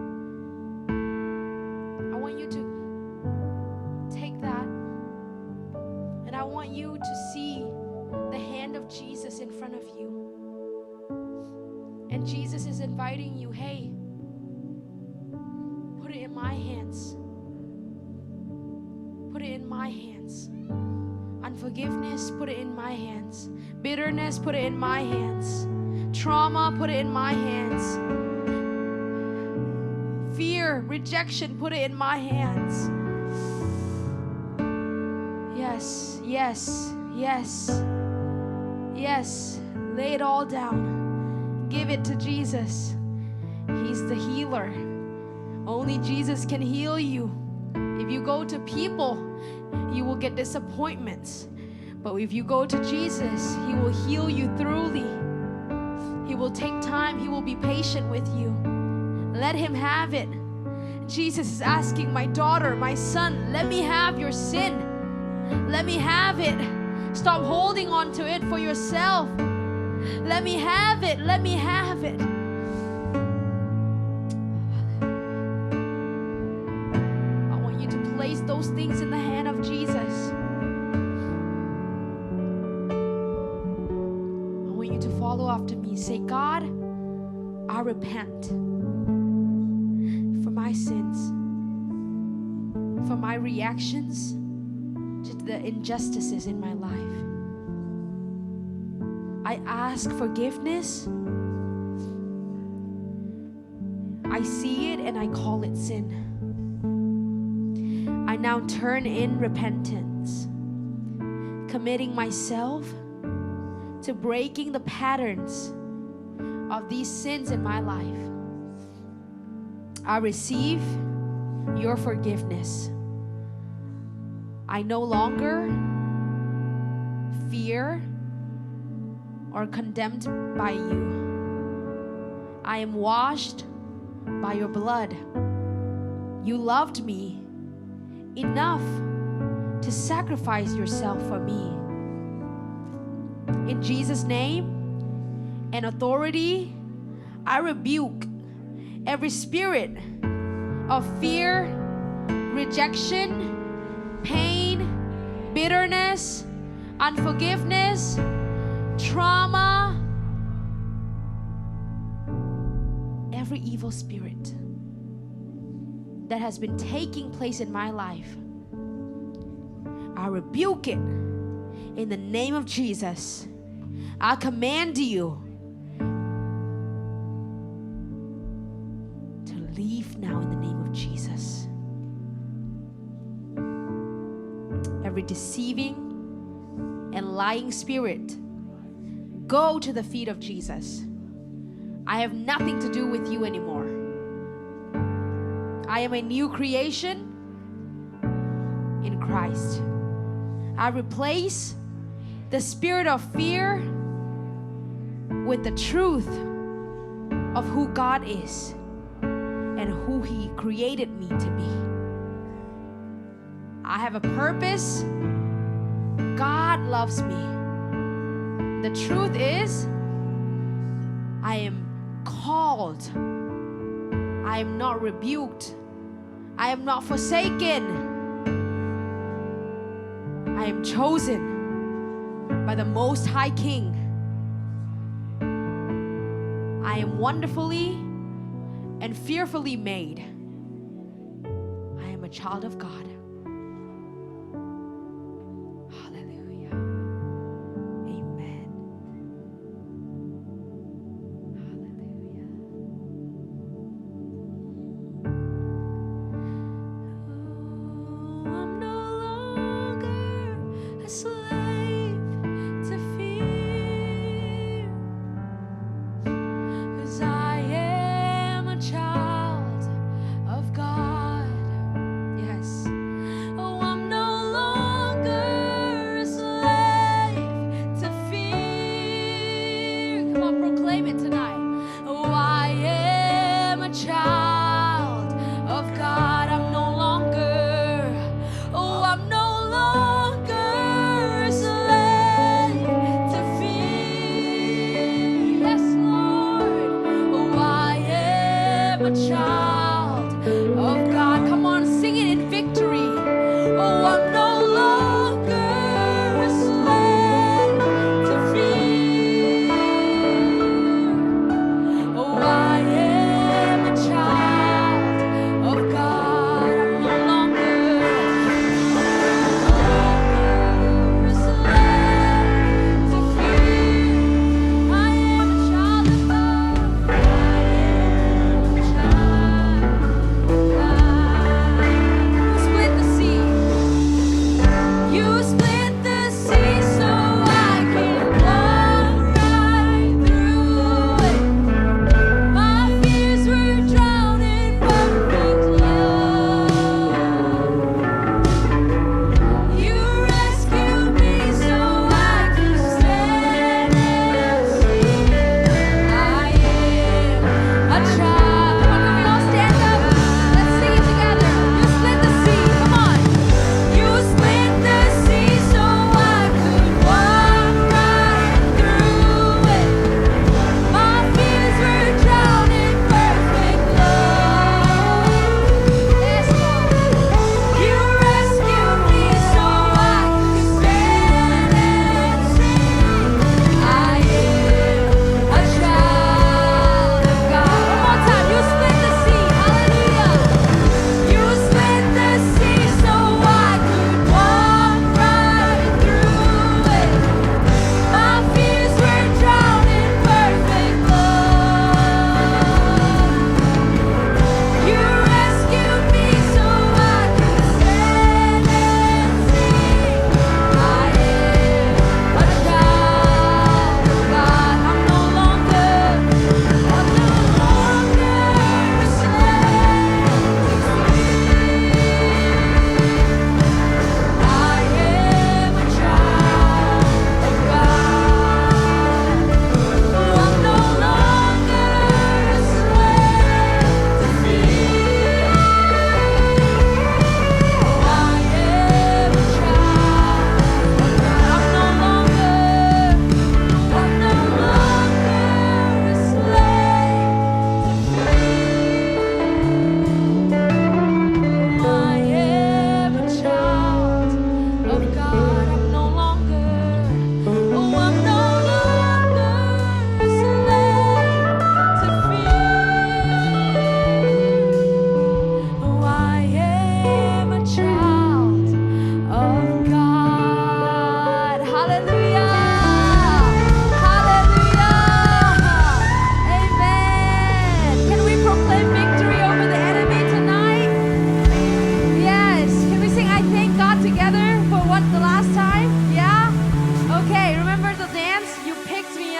I want you to take that, and I want you to see the hand of Jesus in front of you. And Jesus is inviting you, hey, put it in my hands. Put it in my hands. Unforgiveness, put it in my hands. Bitterness, put it in my hands. Trauma, put it in my hands. Fear, rejection, put it in my hands. Yes, yes, yes, yes. Lay it all down. Give it to Jesus. He's the healer. Only Jesus can heal you. If you go to people, you will get disappointments. But if you go to Jesus, He will heal you thoroughly. He will take time. He will be patient with you. Let Him have it. Jesus is asking, my daughter, my son, let me have your sin. Let me have it. Stop holding on to it for yourself. Let me have it. Let me have it. I want you to place those things in the hand of Jesus. I want you to follow after me. Say, God, I repent for my sins, for my reactions to the injustices in my life. I ask forgiveness. I see it and I call it sin. I now turn in repentance, committing myself to breaking the patterns of these sins in my life. I receive your forgiveness. I no longer fear or condemned by you. I am washed by your blood. You loved me enough to sacrifice yourself for me. In Jesus' name and authority, I rebuke every spirit of fear, rejection, pain, bitterness, unforgiveness, trauma, every evil spirit that has been taking place in my life. I rebuke it in the name of Jesus. I command you to leave now in the name of Jesus. Every deceiving and lying spirit, go to the feet of Jesus. I have nothing to do with you anymore. I am a new creation in Christ. I replace the spirit of fear with the truth of who God is and who He created me to be. I have a purpose. God loves me. The truth is, I am called. I am not rebuked. I am not forsaken. I am chosen by the Most High King. I am wonderfully and fearfully made. I am a child of God. Hallelujah. Amen. Hallelujah. Oh, I'm no longer a slave to fear, 'cause I am a child of God. Yes,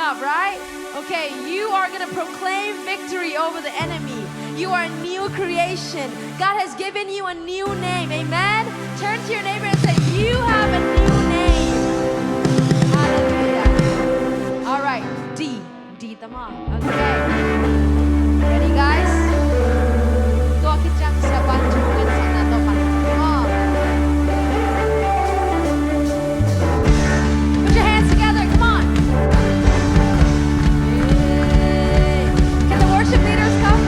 up, right? Okay, you are going to proclaim victory over the enemy. You are a new creation. God has given you a new name. Amen? Turn to your neighbor and say, you have a new name. Hallelujah. All right, D tama. Okay. Ready, guys? Ito kitang sa banjukan sa Topan. Come on. Put your hands together. Come on. Yay. Can the worship leaders come?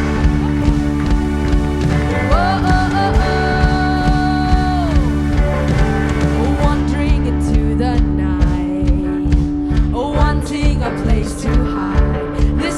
Whoa, oh, oh, oh. Wandering into the night, wanting a place to hide. This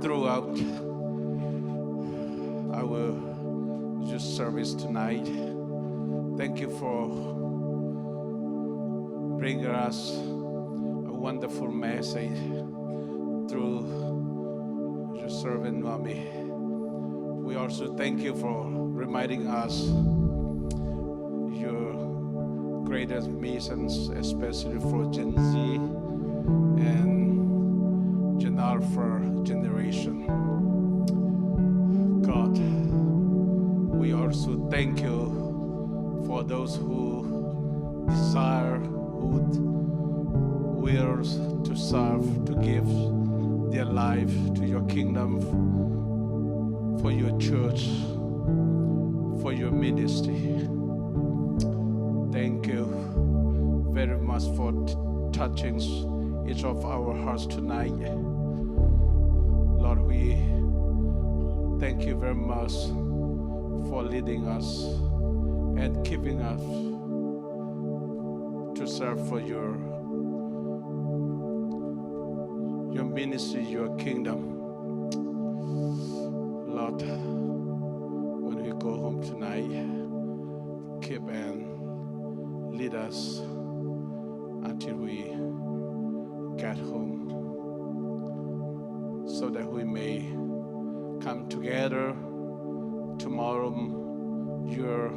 throughout our just service tonight. Thank you for bringing us a wonderful message through your servant Nuami. We also thank you for reminding us your greatest missions, especially for Gen Z and Gen Alpha generation. God, we also thank you for those who desire, who wills to serve, to give their life to your kingdom, for your church, for your ministry. Thank you very much for touching each of our hearts tonight. Lord, we thank you very much for leading us and keeping us to serve for your ministry, your kingdom. Lord, when we go home tonight, keep and lead us until we get home, so that we may come together tomorrow, your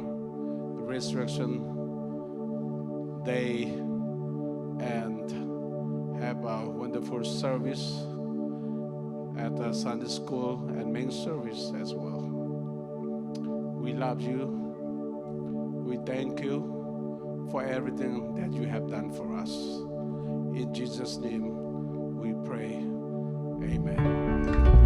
resurrection day, and have a wonderful service at the Sunday school and main service as well. We love you. We thank you for everything that you have done for us. In Jesus' name we pray. Amen.